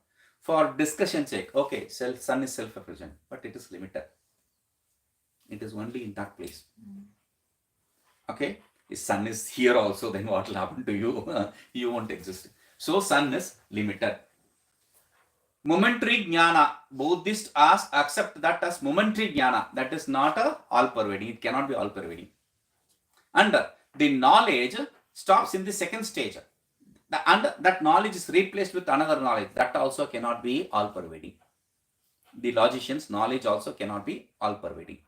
For discussion's sake, okay, sun is self-effulgent, but it is limited. It is only in that place. Okay, if sun is here also, then what will happen to you? You won't exist. So sun is limited. Momentary jnana. Buddhists accept that as momentary jnana. That is not all pervading. It cannot be all pervading. And the knowledge stops in the second stage. And that knowledge is replaced with another knowledge. That also cannot be all pervading. The logician's knowledge also cannot be all pervading.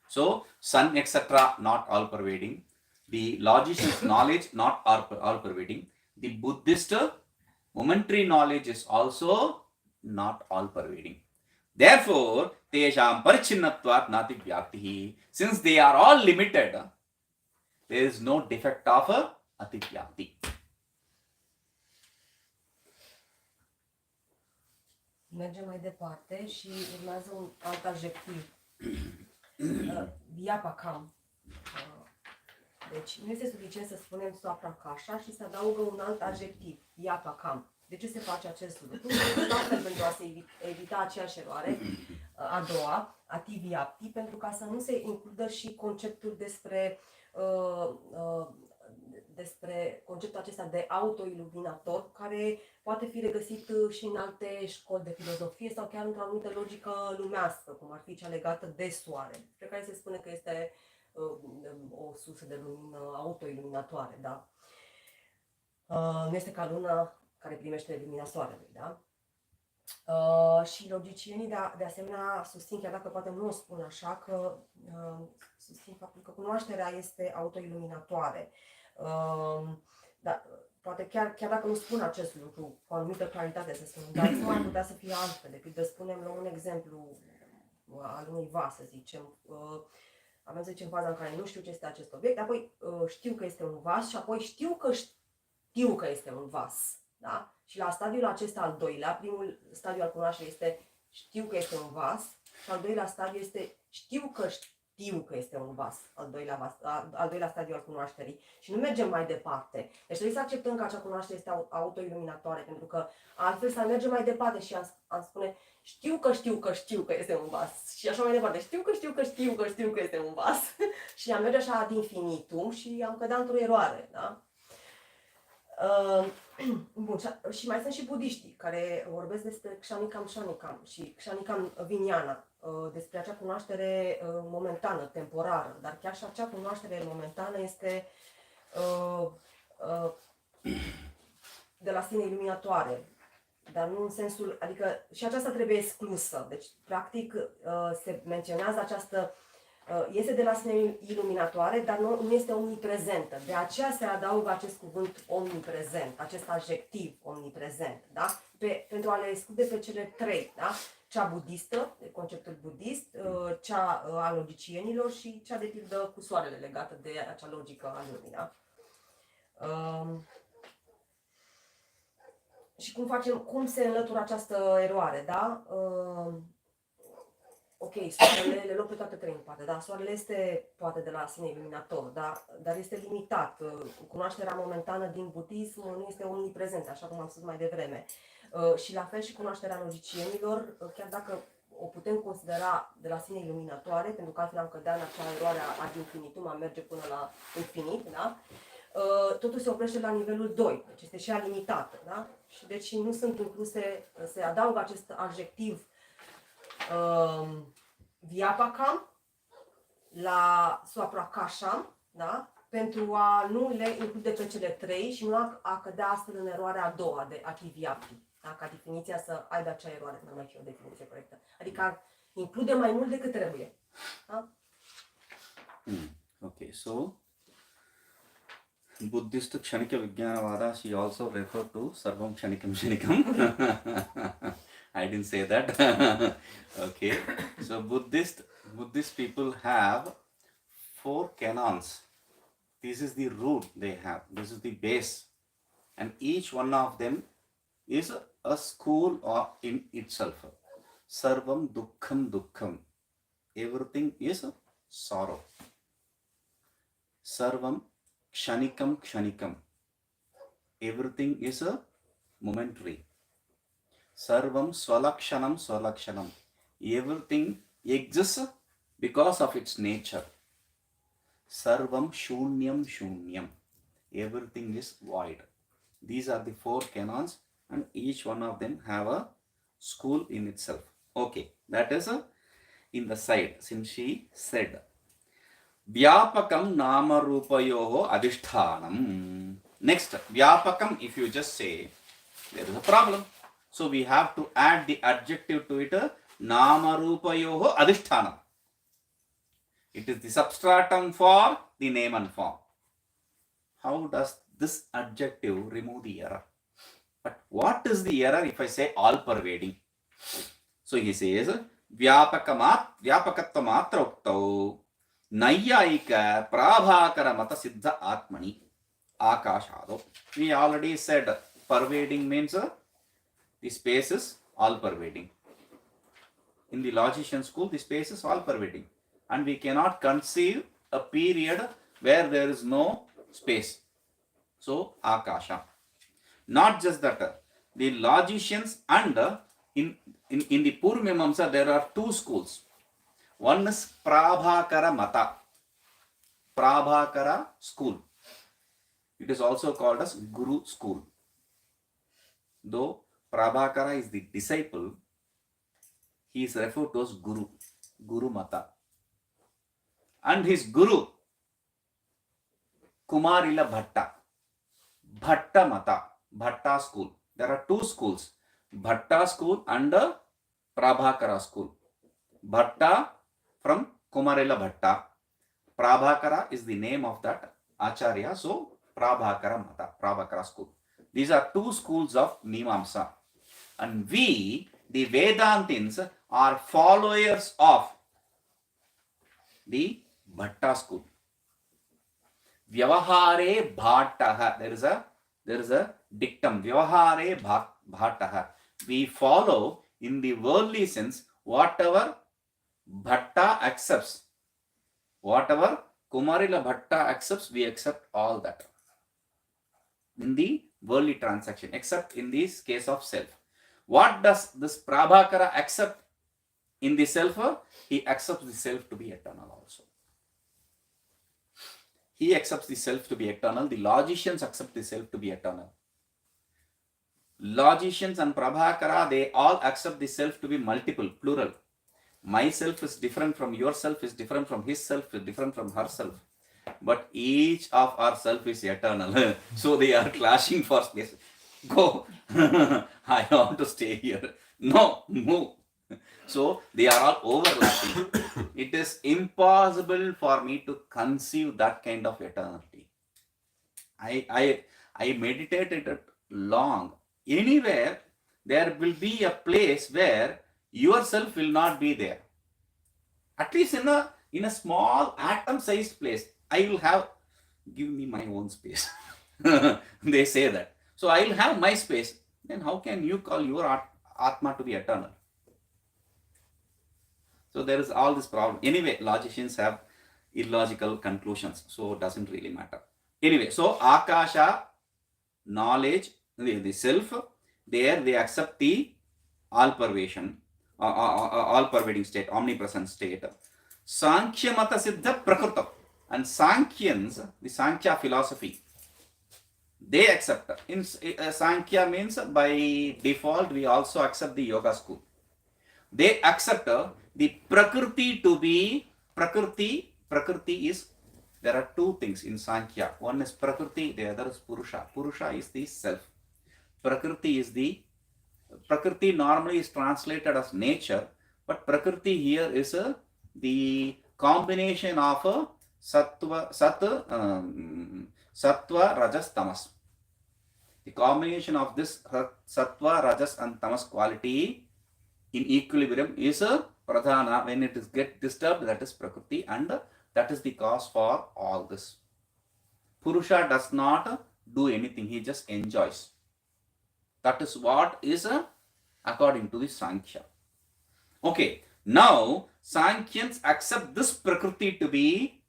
So, sun, etc., not all pervading. The logician's knowledge, not all pervading. The Buddhist momentary knowledge is also not all pervading. Therefore, tesham parichinnatvat nati vyakti. Since they are all limited, there is no defect of ativyakti. Mergem mai departe și urmează un alt adjectiv. Vyapakam. Deci nu este suficient să spunem soaprakasha și să adaugă un alt adjectiv, vyapakam. De ce se face acest lucru? Pentru a se evita aceeași eroare, a doua, ativyapti, pentru ca să nu se includă și conceptul despre conceptul acesta de autoiluminator, care poate fi regăsit și în alte școli de filozofie sau chiar într-o anumită logică lumească, cum ar fi cea legată de soare, pe care se spune că este o sursă de lumină autoiluminatoare, da? Nu este ca luna care primește lumina soarelui, da? Și logicienii de asemenea susțin, chiar dacă poate nu o spun așa, că susțin faptul că cunoașterea este autoiluminatoare. Dar poate chiar dacă nu spun acest lucru cu o anumită claritate, să spun, dar nu ar putea să fie altfel decât de spunem, luăm un exemplu al unui vas, să zicem. Avem, să zicem, faza în care nu știu ce este acest obiect, apoi știu că este un vas și apoi știu că este un vas. Da? Și la stadiul acesta al doilea, primul stadiu al cunoașterii este știu că este un vas și al doilea stadiu este știu că este un vas, al doilea stadiu al cunoașterii și nu mergem mai departe. Deci trebuie să acceptăm că acea cunoaștere este autoiluminatoare, pentru că altfel să mergem mai departe și am spune știu că este un vas și așa mai departe, știu că este un vas și am merge așa ad infinitum și am cădea într-o eroare, da? Bun, și mai sunt și budiștii care vorbesc despre Kshanikam și Kshanikam Vijnana, despre acea cunoaștere momentană, temporară, dar chiar și acea cunoaștere momentană este de la sine iluminatoare, dar nu în sensul, adică și aceasta trebuie exclusă, deci practic se menționează această este de la sine iluminatoare, dar nu este omniprezentă. De aceea se adaugă acest cuvânt omniprezent, acest adjectiv omniprezent, da? Pentru a le exclude pe cele trei, da? Cea budistă, conceptul budist, cea a logicienilor și cea de pildă cu soarele legată de acea logică a lumii, da? Și cum se înlătură această eroare, da? Ok, soarele le luăm pe toate trei în parte, da? Soarele este poate de la sine iluminator, da? Dar este limitat. Cunoașterea momentană din budism nu este omniprezentă, așa cum am spus mai devreme. Și la fel și cunoașterea logicienilor, chiar dacă o putem considera de la sine iluminatoare, pentru că altfel am cădea în acea eroare ad infinitum, am merge până la infinit, da? Totul se oprește la nivelul 2, deci este și ea limitată, da? Și deci nu sunt incluse, se adaugă acest adjectiv Vyapakam la Swaprakasham, da? Pentru a nu le include pe cele trei și nu a cădea astfel în eroarea a doua de ativyapti, da? Ca definiția să aibă acea eroare, nu mai știu o definiție corectă. Adică include mai mult decât trebuie. Da? Okay, so Buddhist Kshanika Vijnanavada, she also referred to Sarvam Kshanikam. I didn't say that. Okay, so Buddhist people have 4 canons. This is the root they have. This is the base, and each one of them is a school in itself. Sarvam Dukkham. Everything is sorrow. Sarvam Kshanikam. Everything is momentary. Sarvam Swalakshanam. Everything exists because of its nature. Sarvam Shunyam. Everything is void. These are the 4 canons, and each one of them have a school in itself. Okay, that is in the side, since she said. Vyapakam nama rupayoho adhishthanam. Next, Vyapakam, if you just say, there is a problem. So we have to add the adjective to it, nama rupayoho adhishthanam. It is the substratum for the name and form. How does this adjective remove the error? But what is the error if I say all pervading? So he says, Vyapakatva matra uktau Nayyayika Prabhakara Mata Siddha Atmani Akashado. We already said pervading means the space is all pervading. In the logician school, the space is all pervading. And we cannot conceive a period where there is no space. So, Akasha. Not just that, the logicians and in the Purvamimamsa, there are two schools. One is Prabhakara Mata, Prabhakara school. It is also called as Guru school. Though Prabhakara is the disciple, he is referred to as Guru, Guru Mata. And his Guru, Kumarila Bhatta, Bhatta Mata, Bhatta school. There are two schools, Bhatta school and Prabhakara school. Bhatta from Kumarila Bhatta. Prabhakara is the name of that Acharya. So, Prabhakara Mata, Prabhakara school. These are two schools of Mimamsa. And we, the Vedantins, are followers of the Bhatta school. Vyavahare Bhattaha. There is a dictum. Vyavahare Bhattaha. We follow in the worldly sense whatever Bhatta accepts. Whatever Kumarila Bhatta accepts, we accept all that. In the worldly transaction, except in this case of self. What does this Prabhakara accept in the self? He accepts the self to be eternal also. He accepts the self to be eternal. The logicians accept the self to be eternal. Logicians and Prabhakara, they all accept the self to be multiple, plural. Myself is different from yourself, is different from his self, is different from herself. But each of ourself is eternal. So they are clashing for space. Go. I want to stay here. No, move. So they are all overlapping. It is impossible for me to conceive that kind of eternity. I meditated it long. Anywhere there will be a place where yourself will not be there. At least in a small atom-sized place, I will have, give me my own space. They say that. So I will have my space. Then how can you call your Atma to be eternal? So there is all this problem. Anyway, logicians have illogical conclusions. So it doesn't really matter. Anyway, so Akasha, knowledge, the self, there they accept the all-pervading state, omnipresent state. Sankhya Mata Siddha Prakrutam. And Sankhyans, the Sankhya philosophy, they accept. In Sankhya means by default we also accept the yoga school. They accept the Prakriti to be Prakriti. Prakriti is, there are two things in Sankhya. One is Prakriti, the other is Purusha. Purusha is the self. Prakriti is Prakriti normally is translated as nature, but Prakriti here is the combination of Sattva, Rajas, Tamas. The combination of this Sattva, Rajas and Tamas quality in equilibrium is Pradhana. When it is get disturbed, that is Prakriti, and that is the cause for all this. Purusha does not do anything, he just enjoys. That is what is according to the Sankhya. Okay, now Sankhyan's accept this Prakriti to be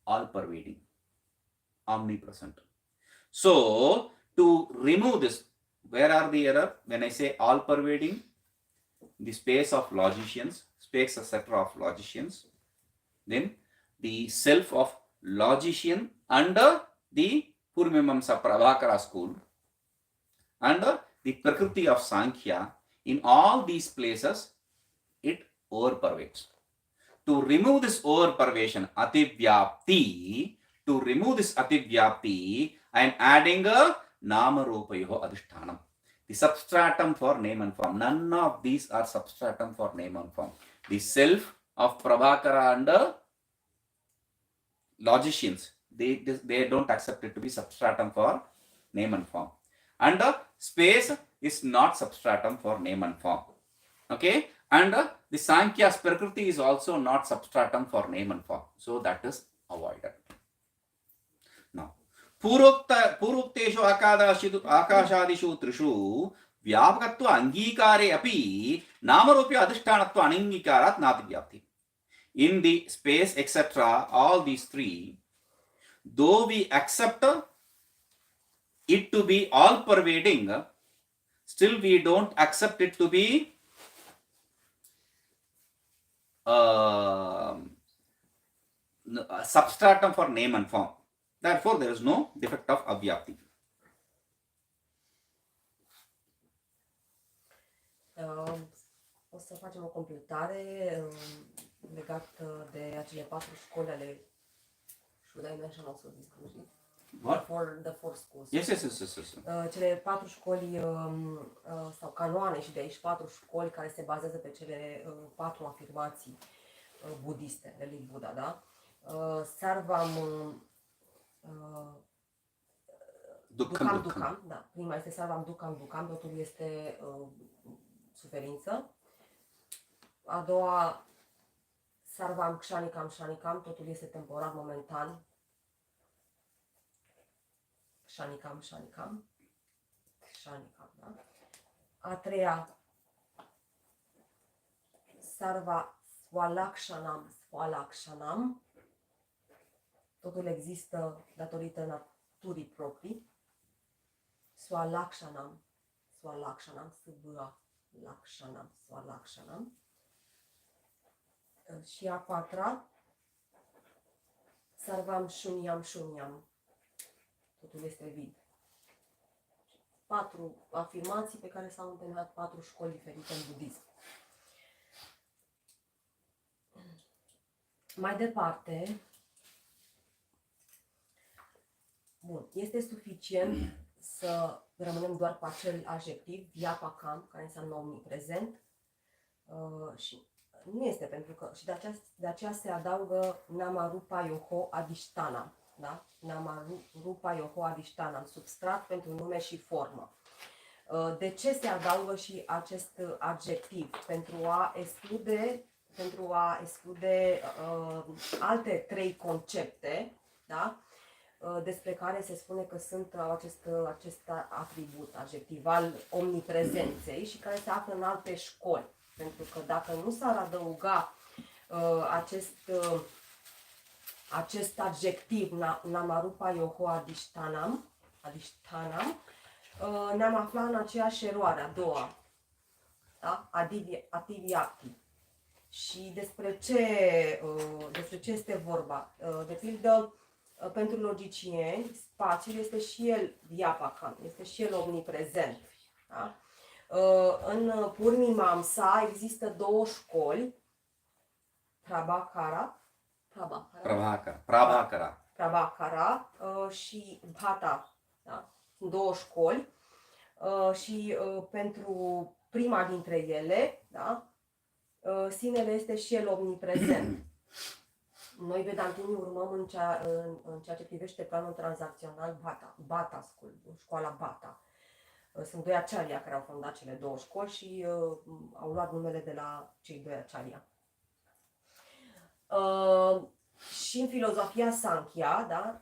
all-pervading, omnipresent. So, to remove this, where are the error? When I say all-pervading, the space of logicians, space etc. of logicians, then the self of logician under the Purvamimamsa Prabhakara school, under the Prakriti of Sankhya, In all these places, it overpervades. To remove this overpervasion, ativyapti, to remove this ativyapti, I am adding a namarupayoho adhishtanam. The substratum for name and form. None of these are substratum for name and form. The self of Prabhakara and logicians, they don't accept it to be substratum for name and form. And space is not substratum for name and form. Okay? And the Sankhya's Prakriti is also not substratum for name and form. So that is avoided. Now, पूर्वोक्तेषु आकाशादिषु त्रिषु व्यापकत्व अंगीकारे अपि नामरूपी अधिष्ठानत्व अनंगीकारात् नातिव्याप्ति. In the space, etc., all these three, though we accept it to be all pervading, still we don't accept it to be substratum for name and form. Therefore, there is no defect of avyapti. O să facem o completare legată de acele 4 școli ale, should I mention also this conclusion? The four schools. Yes. Cele 4 școli sau canoane și de aici 4 școli care se bazează pe cele 4 afirmații budiste de lui Buddha, da? Sarvam Dukkam, da. Prima este Sarvam Dukkam, totul este suferință. A doua, Sarvam Kshanikam, totul este temporar, momentan. Kshanikam, da? A treia, Sarva Swalakshanam, totul există datorită naturii proprii. Swalakshanam, Swalakshanam. Și a patra, Sarvam Shunyam, totul este vid. 4 afirmații pe care s-au întâlnit 4 școli diferite în budism. Mai departe, bun, este suficient să rămânem doar cu acel adjectiv, Vyapakam, care înseamnă omniprezent, și nu este pentru că, și de aceea se adaugă Namarupayoho Adhishtanam, da? Namarupayoho Adhishtanam, substrat pentru nume și formă. De ce se adaugă și acest adjectiv? Pentru a exclude alte 3 concepte, da? Despre care se spune că sunt acest atribut, adjectiv al omniprezenței și care se află în alte școli. Pentru că dacă nu s-ar adăuga acest adjectiv Namarupayoho Adhishtanam, ne-am aflat în aceeași eroare, a doua, da? Ativyapti. Și despre ce este vorba? De pildă, pentru logicieni, spațiul este și el Vyapakam, este și el omniprezent. Da? În Purnimamsa există 2 școli, Prabhakara și Bhata. Da? 2 școli și pentru prima dintre ele, da? Sinele este și el omniprezent. Noi vedantinii urmăm în ceea ce privește planul tranzacțional Bata School, școala Bata. Sunt 2 acharya care au fondat cele 2 școli și au luat numele de la cei 2 acharya. Și în filozofia Sankhya, da,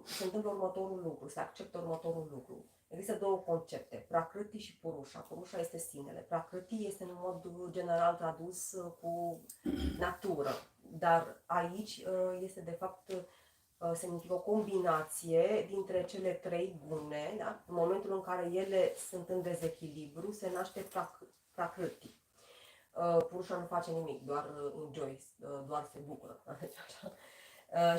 se întâmplă următorul lucru, se acceptă următorul lucru. Există 2 concepte, Prakriti și Purusha. Purusha este sinele. Prakriti este în mod general tradus cu natură, dar aici este de fapt semnifică o combinație dintre cele 3 bune, da? În momentul în care ele sunt în dezechilibru, se naște Prakriti. Purusha nu face nimic, doar enjoy, doar se bucură.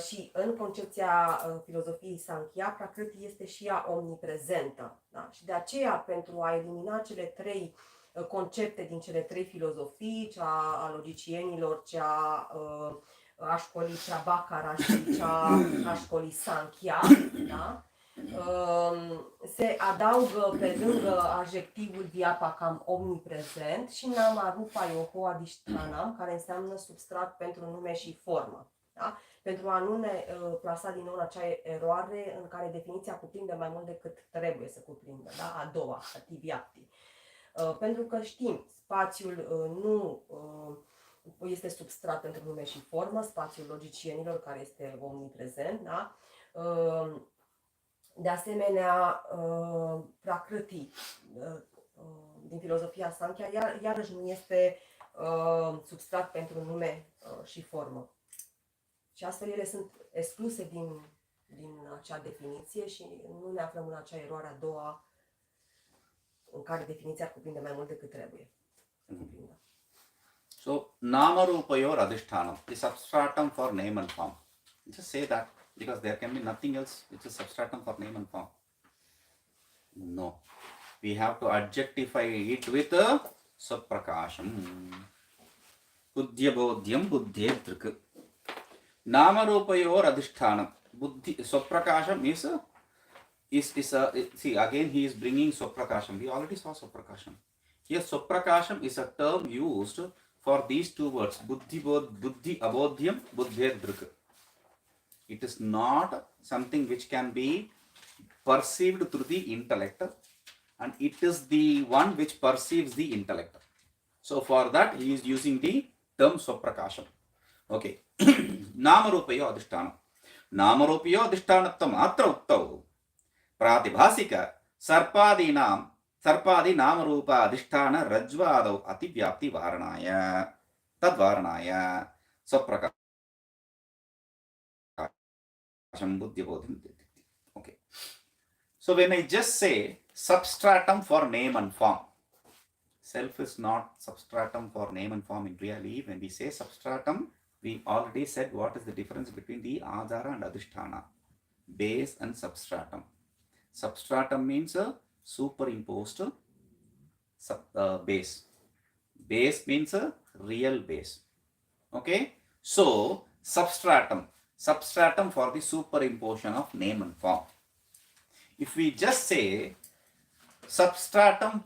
Și în concepția filozofiei Sankhya, Prakriti este și ea omniprezentă. Da? Și de aceea, pentru a elimina cele 3 concepte din cele trei filozofii, cea a logicienilor, cea a școlii Prabhakara și cea a școlii Sankhya, da? Se adaugă pe lângă adjectivul Vyapakam omniprezent și Namarupa Yoho Adishtanam, care înseamnă substrat pentru nume și formă. Da? Pentru a nu ne plasa din nou în acea eroare în care definiția cuprinde mai mult decât trebuie să cuprindă, da? A doua, ativyapti. Pentru că știm, spațiul nu este substrat pentru nume și formă, spațiul logicienilor care este omniprezent, da? De asemenea, Prakriti din filozofia Sankhya iarăși nu este substrat pentru nume și formă. Și astfel ele sunt excluse din acea definiție și nu ne aflăm în acea eroare a doua în care definiția cuprinde mai mult decât trebuie să cuprindă. So, Namarupayor Adhishthanam, the substratum for name and form. Just say that because there can be nothing else which is substratum for name and form. No. We have to adjectify it with a Saprakasham. Buddhyabodhyam buddhyedrika. Namarupayor Adhishthanam. Buddhi Saprakasham is see again he is bringing Saprakasham. We already saw Saprakasham. Here Saprakasham is a term used for these two words, buddhi abodhyam, buddhyedrika. It is not something which can be perceived through the intellect, and it is the one which perceives the intellect. So for that he is using the term Saprakasham. Okay. Namarupayo Adhishthanam. Namarupayo Adhishthanattam atra uttau. Pratibhasika sarpadinam सर्पादि नाम रूप अधिष्ठान रज्वादौ अतिव्याप्ति वारणाय तद्वारणाय स्वप्रकाशम बुद्धिबोधम. Okay, so when I just say substratum for name and form, self is not substratum for name and form in reality. When we say substratum, we already said what is the difference between the adhara and adhisthana, base and substratum. Substratum means a superimposed base. Base means a real base. Okay, so substratum for the superimposition of name and form. If we just say substratum,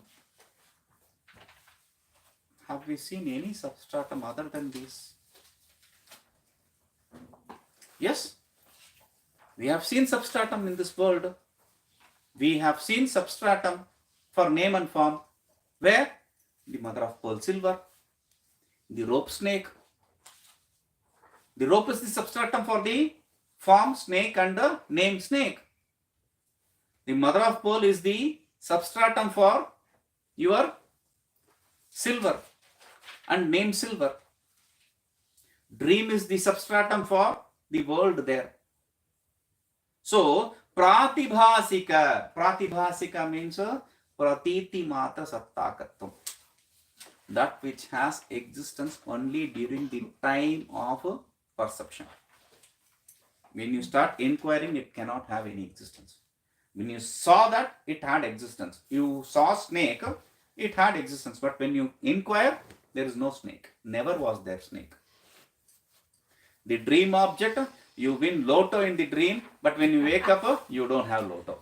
have we seen any substratum other than this? Yes, we have seen substratum in this world. We have seen substratum for name and form. Where? The mother of pearl silver, the rope snake. The rope is the substratum for the form snake and the name snake. The mother of pearl is the substratum for your silver and name silver. Dream is the substratum for the world there. So, Pratibhasika means Pratiti Mata Sattakatvam. That which has existence only during the time of perception. When you start inquiring, it cannot have any existence. When you saw that, it had existence. You saw snake, it had existence. But when you inquire, there is no snake. Never was there snake. The dream object, you win lotto in the dream, but when you wake up, you don't have lotto.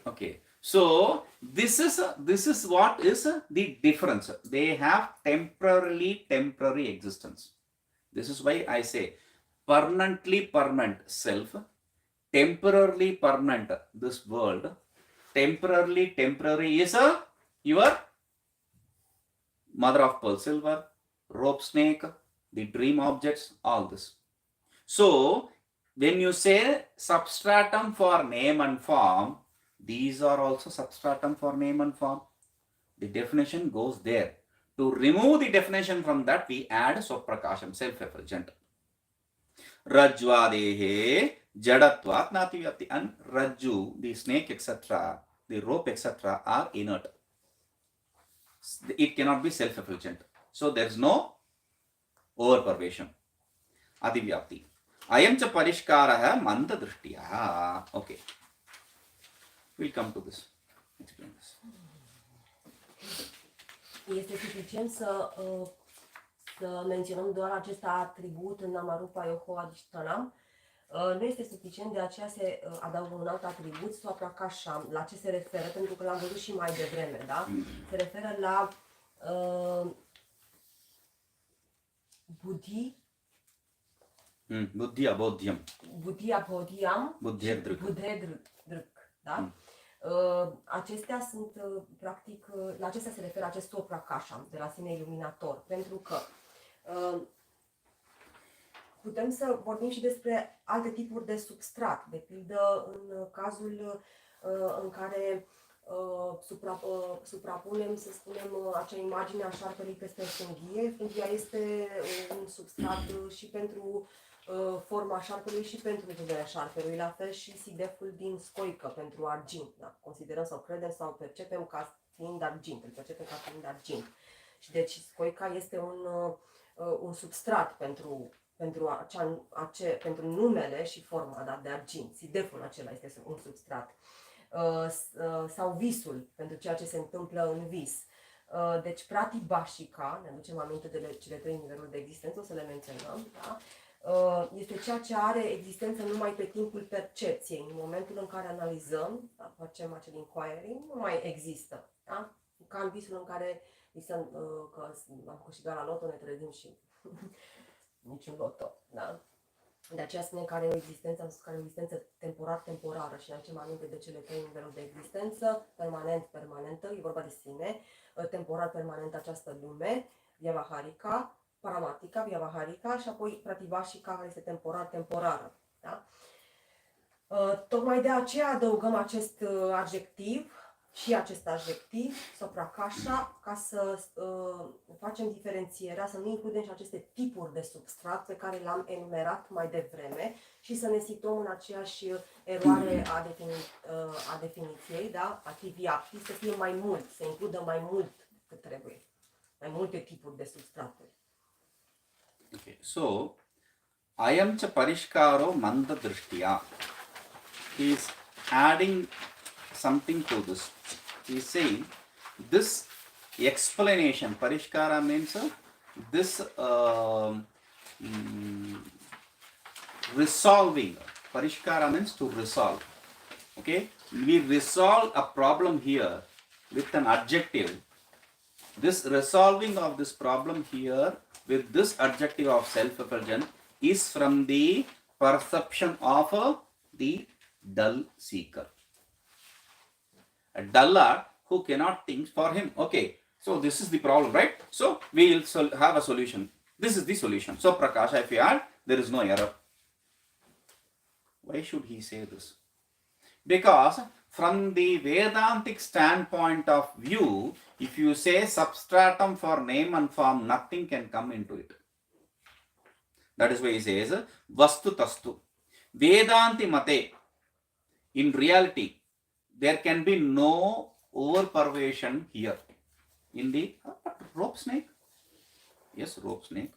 Okay, so this is what is the difference. They have temporary existence. This is why I say permanently permanent self, temporarily permanent this world, temporary is your mother of pearl silver, rope snake, the dream objects, all this. So when you say substratum for name and form, these are also substratum for name and form. The definition goes there. To remove the definition from that, we add Swaprakasham, self-effulgent. Rajvadehe jadatvat nativyapti. And Rajju, the snake, etc., the rope, etc., are inert. It cannot be self-effulgent. So there is no over-pervasion. Adivyapti. Ayam cha parishkaraha manda drishtiya. Okay. We'll come to this. Explain this. Este suficient să menționăm doar acest atribut în Namarupa Yoho Adishtanam. Nu este suficient, de aceea se adaugă un alt atribut, Swaprakasha. La ce se referă? Pentru că l-am văzut și mai devreme, da? Se referă la Buddhi, Buddhi abodhyam. Buddhi Abodhyam, Buddhedruk. da? Acestea sunt, practic, la acestea se referă acest Swaprakasha, de la sine iluminator, pentru că putem să vorbim și despre alte tipuri de substrat, de pildă în cazul în care suprapunem, să spunem, acea imagine a șarpelui peste frânghie. Frânghia este un substrat și pentru forma șarpelui și pentru numele șarpelui, la fel și sideful din scoică pentru argint. Da? Considerăm sau credem sau percepem ca fiind argint, îl percepem ca fiind argint. Și deci scoica este un substrat pentru numele și forma, da, de argint. Sideful acela este un substrat. Sau visul, pentru ceea ce se întâmplă în vis. Deci pratibhashika, ne aducem aminte de cele 3 niveluri de existență, o să le menționăm, da? Este ceea ce are existență numai pe timpul percepției. În momentul în care analizăm, da, facem acel inquiry, nu mai există. Da? Ca în visul în care visăm că am câștigat la loto, ne trezim și niciun loto. Da? De aceea spunem că are o existență temporară și ne aducem aminte de cele 3 niveluri de existență, permanentă, e vorba de sine, temporar, permanent această lume, vyavaharika, paramatica, vyavaharika și apoi pratibhashika, care este temporară. Da? Tocmai de aceea adăugăm acest adjectiv și acest adjectiv, Swaprakasha, ca să facem diferențierea, să nu includem și aceste tipuri de substrat pe care le-am enumerat mai devreme și să ne situăm în aceeași eroare a definiției, da? Ativiapti, să fie mai mult, să includă mai mult cât trebuie, mai multe tipuri de substraturi. Okay. So, ayam cha parishkaro manda drishtiya. He is adding something to this. He is saying this explanation, parishkara means this resolving. Parishkara means to resolve. Okay, we resolve a problem here with an adjective. This resolving of this problem here with this adjective of self-effulgent is from the perception of the dull seeker. A dullard who cannot think for him. Okay, so this is the problem, right? So we will have a solution. This is the solution. So Prakasha, if you add, there is no error. Why should he say this? Because from the Vedantic standpoint of view, if you say substratum for name and form, nothing can come into it. That is why he says Vastu Tastu. Vedanti Mate. In reality, there can be no overpervasion here. In the rope snake. Yes, rope snake.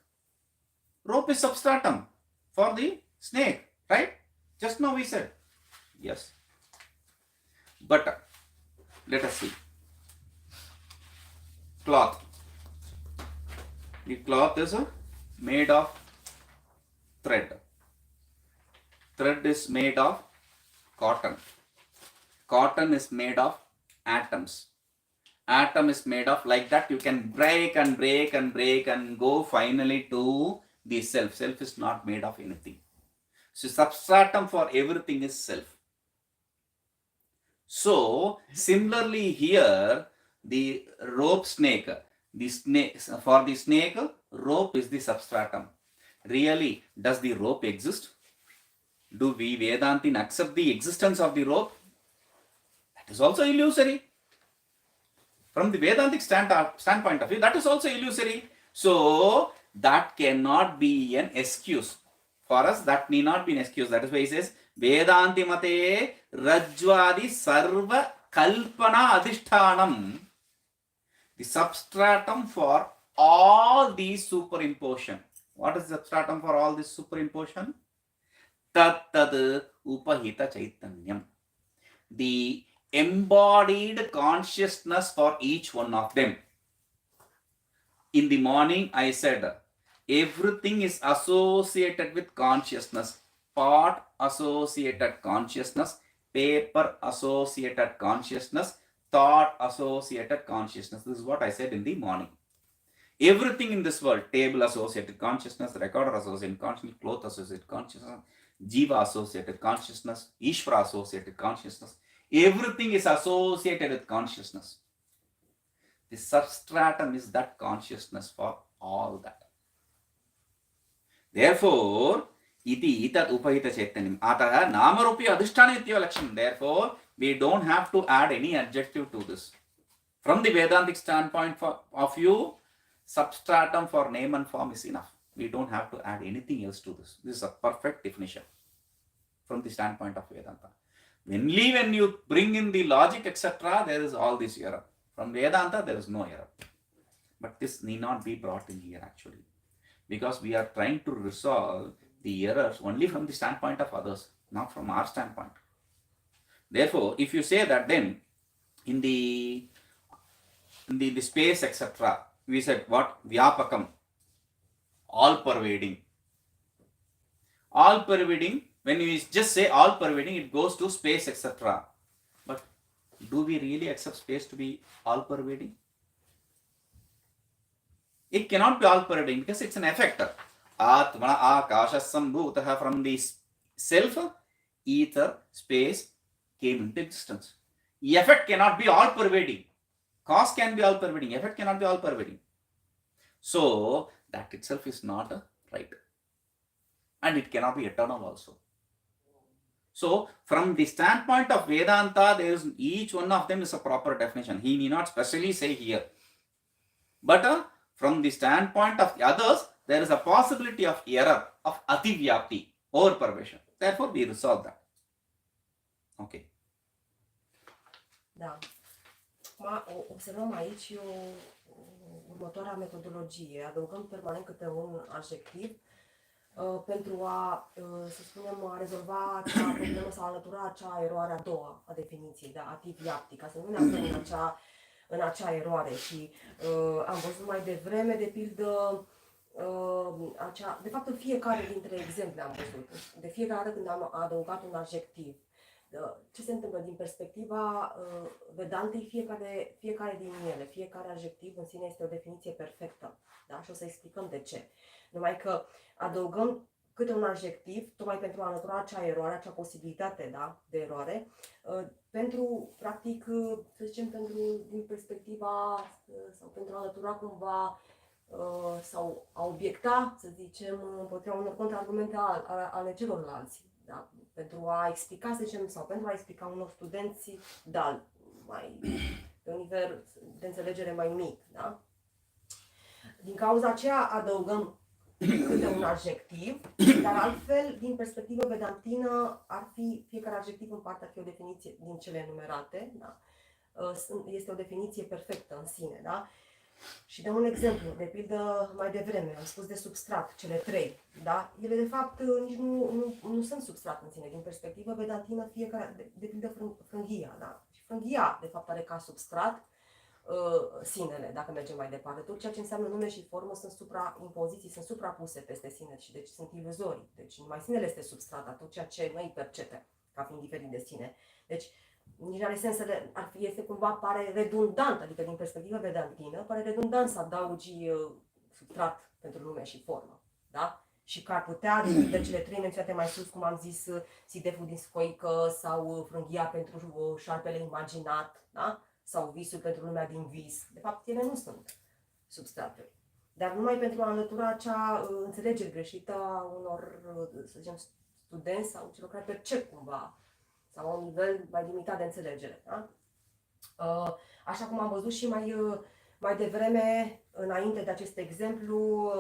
Rope is substratum for the snake, right? Just now we said. Yes. But let us see. Cloth. The cloth is made of thread. Thread is made of cotton. Cotton is made of atoms. Atom is made of, like that you can break and break and break and go finally to the self. Self is not made of anything. So substratum for everything is self. So similarly here, the rope snake, for the snake, rope is the substratum. Really, does the rope exist? Do we Vedantin accept the existence of the rope? That is also illusory. From the Vedantic standpoint of view, that is also illusory. So that cannot be an excuse. For us, that need not be an excuse. That is why he says, Vedanti mate rajvadi sarva kalpana adhishthanam. The substratum for all these superimposition. What is the substratum for all this superimposition? Tat tad upahita chaitanyam. The embodied consciousness for each one of them. In the morning, I said everything is associated with consciousness. Pot associated consciousness, paper associated consciousness, thought associated consciousness. This is what I said in the morning. Everything in this world, table associated consciousness, recorder associated consciousness, cloth associated consciousness, jiva associated consciousness, ishvara associated consciousness, everything is associated with consciousness. The substratum is that consciousness for all that. Therefore, iti itat upahita chaitanyam atah namarupi adhisthana ityeva lakshanam. Therefore, we don't have to add any adjective to this. From the Vedantic standpoint of view, substratum for name and form is enough. We don't have to add anything else to this. This is a perfect definition from the standpoint of Vedanta. Only when you bring in the logic, etc., there is all this error. From Vedanta, there is no error. But this need not be brought in here actually, because we are trying to resolve the errors only from the standpoint of others, not from our standpoint. Therefore, if you say that, then in the space, etc., we said what? Vyapakam, all pervading. All pervading, when we just say all pervading, it goes to space, etc. But do we really accept space to be all pervading? It cannot be all pervading because it's an effect. Atma akasha sambhutah, from the self, ether, space came into existence. Effect cannot be all pervading. Cause can be all pervading, effect cannot be all pervading. So that itself is not right. And it cannot be eternal also. So from the standpoint of Vedanta, there is each one of them is a proper definition. He need not specially say here. But from the standpoint of the others, there is a possibility of error, of ativyapti, over pervasion. Therefore, we resolve that. Okay. Da. Observăm aici următoarea metodologie. Adăugăm permanent câte un adjectiv pentru a, să spunem, a rezolva acea problemă sau a înlătura acea eroare a doua a definiției, da, ativyapti, ca să nu ne aflăm în acea eroare. Și am văzut mai devreme, de pildă, de fapt, în fiecare dintre exemple am văzut, de fiecare dată când am adăugat un adjectiv, ce se întâmplă din perspectiva Vedantei, fiecare din ele, fiecare adjectiv în sine este o definiție perfectă, da? Și o să explicăm de ce. Numai că adăugăm câte un adjectiv, tocmai pentru a înlătura acea eroare, acea posibilitate, da, de eroare, pentru, practic, să zicem, din perspectiva, sau pentru a înlătura cumva, sau a obiecta, să zicem, împotriva unor contraargumente ale celorlalți. Da? Pentru a explica, să zicem, sau pentru a explica unor studenți, da, mai pe un nivel de înțelegere mai mic, da? Din cauza aceea adăugăm câte un adjectiv, dar altfel, din perspectivă vedantină, fiecare adjectiv în parte ar fi o definiție din cele enumerate, da? Este o definiție perfectă în sine, da? Și dăm un exemplu, de pildă mai devreme, am spus de substrat, cele trei, da? Ele de fapt nici nu sunt substrat în sine, din perspectivă vedantină, fiecare, de pildă frânghia, da? Și frânghia de fapt are ca substrat sinele, dacă mergem mai departe. Tot ceea ce înseamnă nume și formă sunt supraimpoziții, sunt suprapuse peste sine și deci sunt iluzorii. Deci numai sinele este substrat, tot ceea ce noi percepem ca fiind diferit de sine. Deci nici nu are sens este cumva, pare redundant, adică din perspectivă vedantină, pare redundant să adaugi substrat pentru nume și formă, da? Și că ar putea, de cele trei menționate mai sus, cum am zis, sideful din scoică sau frânghia pentru șarpele imaginat, da? Sau visul pentru lumea din vis. De fapt, ele nu sunt substrate. Dar numai pentru a înlătura acea înțelegere greșită a unor, să zicem, studenți sau celor care percep cumva sau la un nivel mai limitat de înțelegere. Da? Așa cum am văzut și mai devreme, înainte de acest exemplu,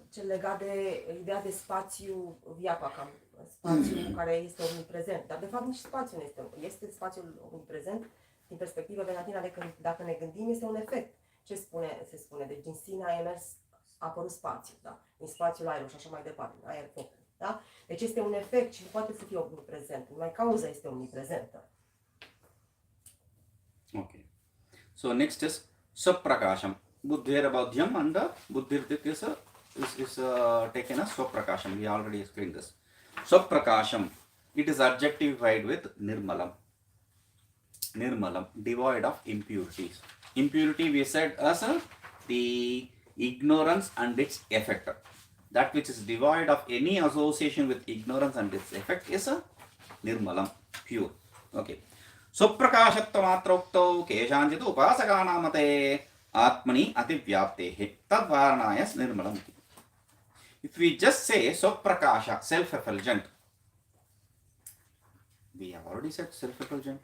cel legat de ideea de spațiu Vyapakam, spațiu care este omniprezent. Dar de fapt nici spațiul nu este spațiul omniprezent. Din perspectivă vedantină, dacă ne gândim, este un efect. Ce se spune? Deci din sine a apărut spațiu, da? Din spațiul aerul și așa mai departe, aer, foc, da? Deci este un efect și nu poate să fie omniprezent. Numai cauza este omniprezentă. Okay. So next is Saprakasham. Buddhirabodhyam and Buddhirdik is taken as Swaprakasham. We already explained this. Swaprakasham, it is adjectivified with Nirmalam. Nirmalam, devoid of impurities. Impurity we said as the ignorance and its effect. That which is devoid of any association with ignorance and its effect is Nirmalam, pure. Okay. Swaprakashatva keshanchit upasakānāmate Atmani ativyaptehe tadvaranayas nirmalam. If we just say Swaprakasha, self-effulgent, we have already said self-effulgent.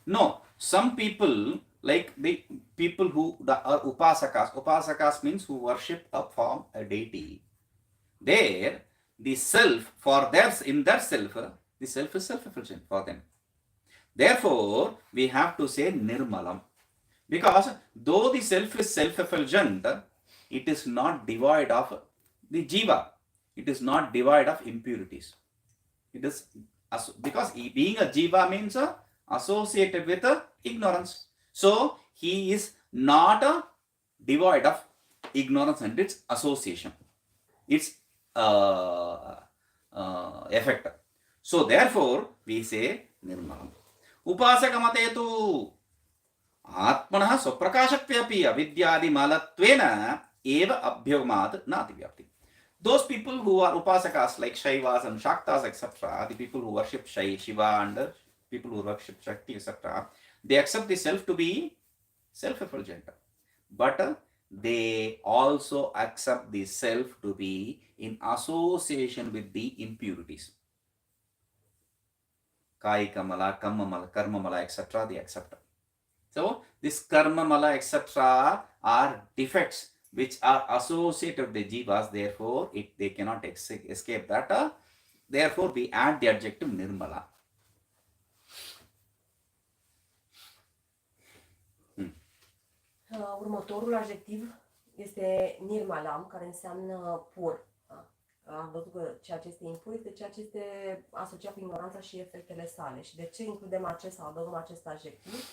No, some people, like the people who are upasakas means who worship a form, a deity. There, the self, in their self, the self is self-effulgent for them. Therefore, we have to say nirmalam. Because though the self is self-effulgent, it is not devoid of the jiva. It is not devoid of impurities. It is because being a jiva means associated with ignorance. So he is not devoid of ignorance and its association, its effect. So therefore we say nirmalam. Upasaka tu Atmanah Swaprakashatvyaphi avidyadi malatvena eva abhyagamat nativyapti. Those people who are upasakas like Shaivas and Shaktas, etc., the people who worship Shiva and people who worship Shakti, etc., they accept the self to be self-effulgent. But they also accept the self to be in association with the impurities. Kaikamala, Karmamala, etc., they accept. So, this karma mala, etc., are defects which are associated with the jivas, therefore, they cannot escape that. Therefore, we add the adjective nirmala. Următorul adjectiv este nirmalam, care înseamnă pur. Am văzut că ceea ce este impur este ceea ce este asociat cu ignoranța și efectele sale. Și de ce includem sau adăugăm acest adjectiv?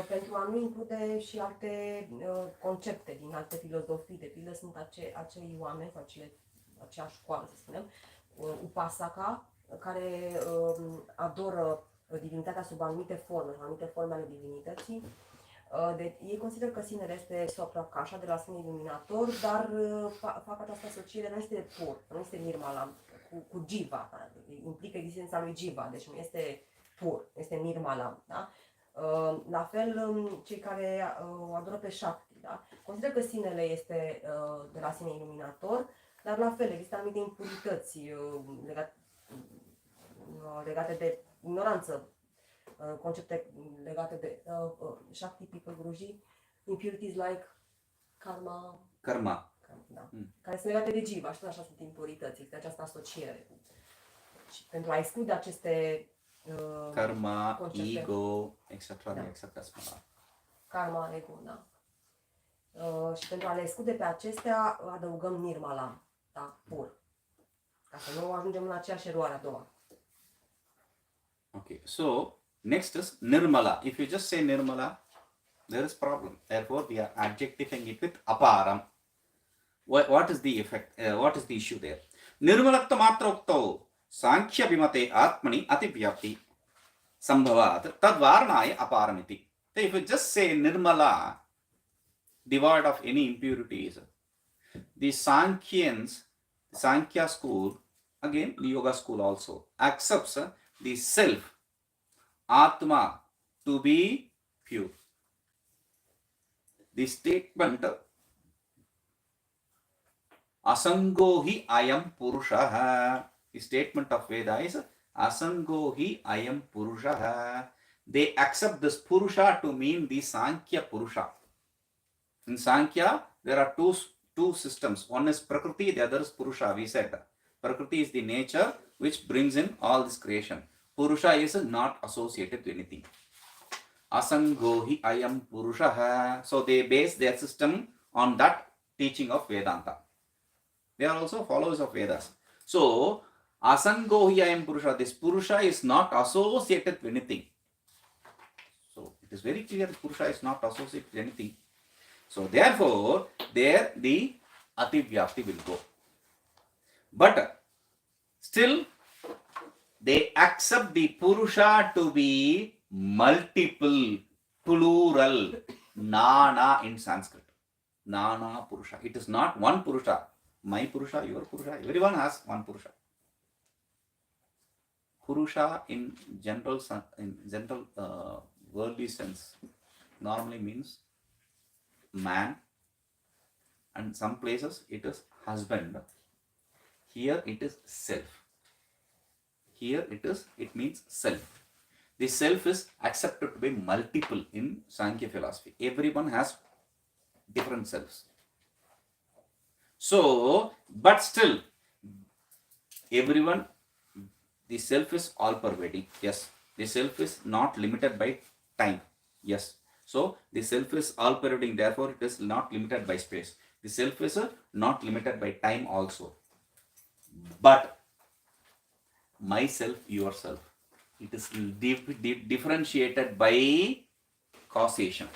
Pentru a nu include și alte concepte din alte filozofii. De pildă sunt acei oameni sau acea școală, să spunem, upasaka, care adoră divinitatea sub anumite forme, anumite forme ale divinității. Ei consideră că sinele este Swaprakasha, de la sine iluminator, dar fac această asociere, nu este pur, nu este nirmalam, cu jiva, implică existența lui jiva, deci nu este pur, este nirmalam. Da? La fel, cei care o adoră pe Shakti, da? Consideră că sinele este de la sine iluminator, dar la fel există anumite impurități legate de ignoranță, concepte legate de Shakti people Guruji, impurities like karma, da, care sunt legate de jiva, și tot așa sunt impurități, există această asociere. Și pentru a exclude aceste karma, concepte, ego, etc. Da. Karma, ego, da. Și pentru a le exclude pe acestea, adăugăm nirmalam, da, pur. Ca să nu ajungem în aceeași eroare a doua. Okay, so next is nirmala. If you just say nirmala, there is problem. Therefore, we are adjectiving it with aparam. What is the effect? What is the issue there? Nirmalatva matraukto sankhya bimate atmani ativyapti sambhavat tadvaranaya aparamiti. So if you just say nirmala, devoid of any impurities, the Sankhyans, Sankhya school, again the yoga school also, accepts the self, Atma, to be pure. The statement Asangohi ayam purushaha. The statement of Veda is Asangohi ayam purushaha. They accept this purusha to mean the Sankhya purusha. In Sankhya, there are two systems. One is Prakriti, the other is Purusha. We said Prakriti is the nature which brings in all this creation. Purusha is not associated to anything. Asangohi ayam purushaha. So they base their system on that teaching of Vedanta. They are also followers of Vedas. So Asangohi ayam purusha. This Purusha is not associated with anything. So it is very clear that Purusha is not associated with anything. So therefore, there the ativyapti will go. But still, they accept the Purusha to be multiple, plural, Nana in Sanskrit. Nana Purusha. It is not one Purusha. My Purusha, your Purusha. Everyone has one Purusha. Purusha in general worldly sense normally means man, and some places it is husband. Here it is self. Here it means self. The self is accepted to be multiple in Sankhya philosophy. Everyone has different selves. So, but still, everyone, the self is all pervading. Yes. The self is not limited by time. Yes. So, the self is all pervading, therefore, it is not limited by space. The self is not limited by time also. But myself, yourself, it is differentiated by causation.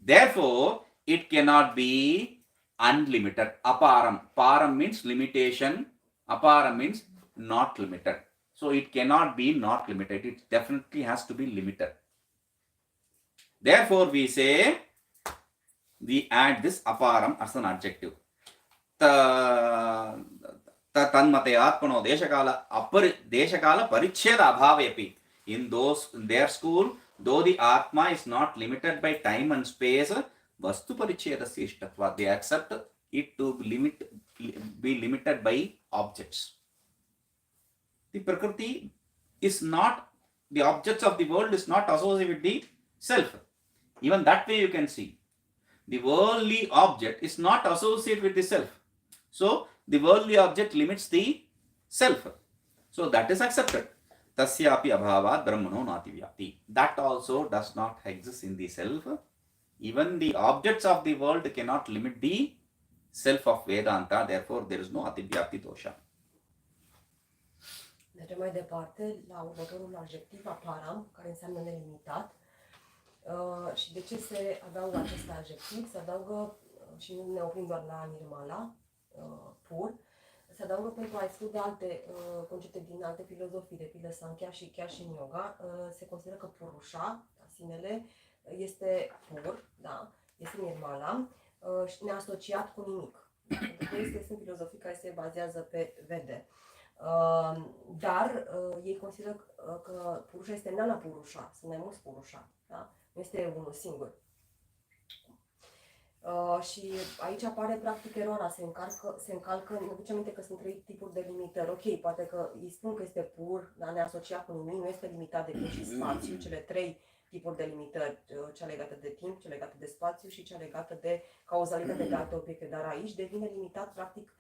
Therefore, it cannot be unlimited. Aparam. Param means limitation. Aparam means not limited. So it cannot be not limited. It definitely has to be limited. Therefore, we say, we add this aparam as an adjective. Tanmate atmano deshakala paricheda abhavepi. In their school, though the Atma is not limited by time and space, Vastu Parichedasya Ishtatva, they accept it to be limited by objects. The Prakriti is not, the objects of the world is not associated with the self. Even that way you can see. The worldly object is not associated with the self. So, the worldly object limits the self. So, that is accepted. Tasyapi abhavat brahmano nativyapti. That also does not exist in the self. Even the objects of the world cannot limit the self of Vedanta. Therefore, there is no ativyapti dosha. Mergem mai departe la următorul adjectiv, aparam, care înseamnă nelimitat. Și de ce se adaugă acest adjectiv? Se adaugă, și nu ne oprim doar la nirmala, pur, se adaugă pentru a exclude alte concepte din alte filozofii, de pildă Sankhya și chiar și în yoga. Se consideră că Purusha, sinele, este pur, da? Este nirmala, și neasociat cu nimic. Pentru că sunt filozofii care se bazează pe vede. Dar ei consideră că Purusha este Nana Purusha, sunt mai mulți Purusha, da? Nu este unul singur. Și aici apare practic eroarea, se încalcă, ne ducem aminte că sunt 3 tipuri de limitări. Ok, poate că îi spun că este pur, dar neasociat cu nimic, nu este limitat de timp și spațiu, cele 3 tipuri de limitări, cea legată de timp, cea legată de spațiu și cea legată de cauzalitate de alte obiecte. Dar aici devine limitat, practic,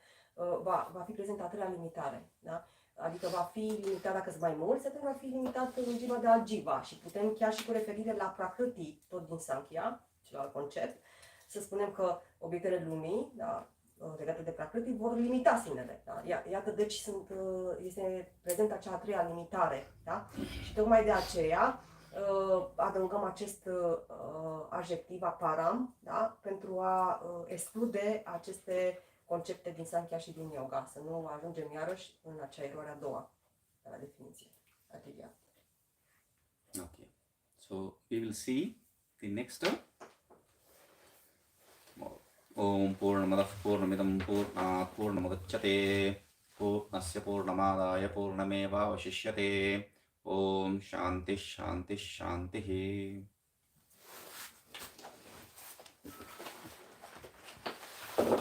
va fi prezentă a 3-a limitare. Da? Adică va fi limitat, dacă sunt mai mulți, atunci va fi limitat lungimea de algiva. Și putem chiar și cu referire la Prakriti, tot din Sankhya, celălalt concept, să spunem că obiectele lumii, da, legate de Prakriti, vor limita sinele. Da? Iată, deci este prezentă acea a 3-a limitare. Da? Și tocmai de aceea adăugăm acest adjectiv aparam, da? Pentru a exclude aceste concepte din Sankhya și din yoga, să nu ajungem iarăși în acea eroare a doua de la definiție. Ativia. Okay. So we will see the next. Om Purnamadah Purnamidam Purnat Purnamudachyate Purnasya Purnamadaya Purnameva Vashishyate. Om Shanti Shanti Shanti.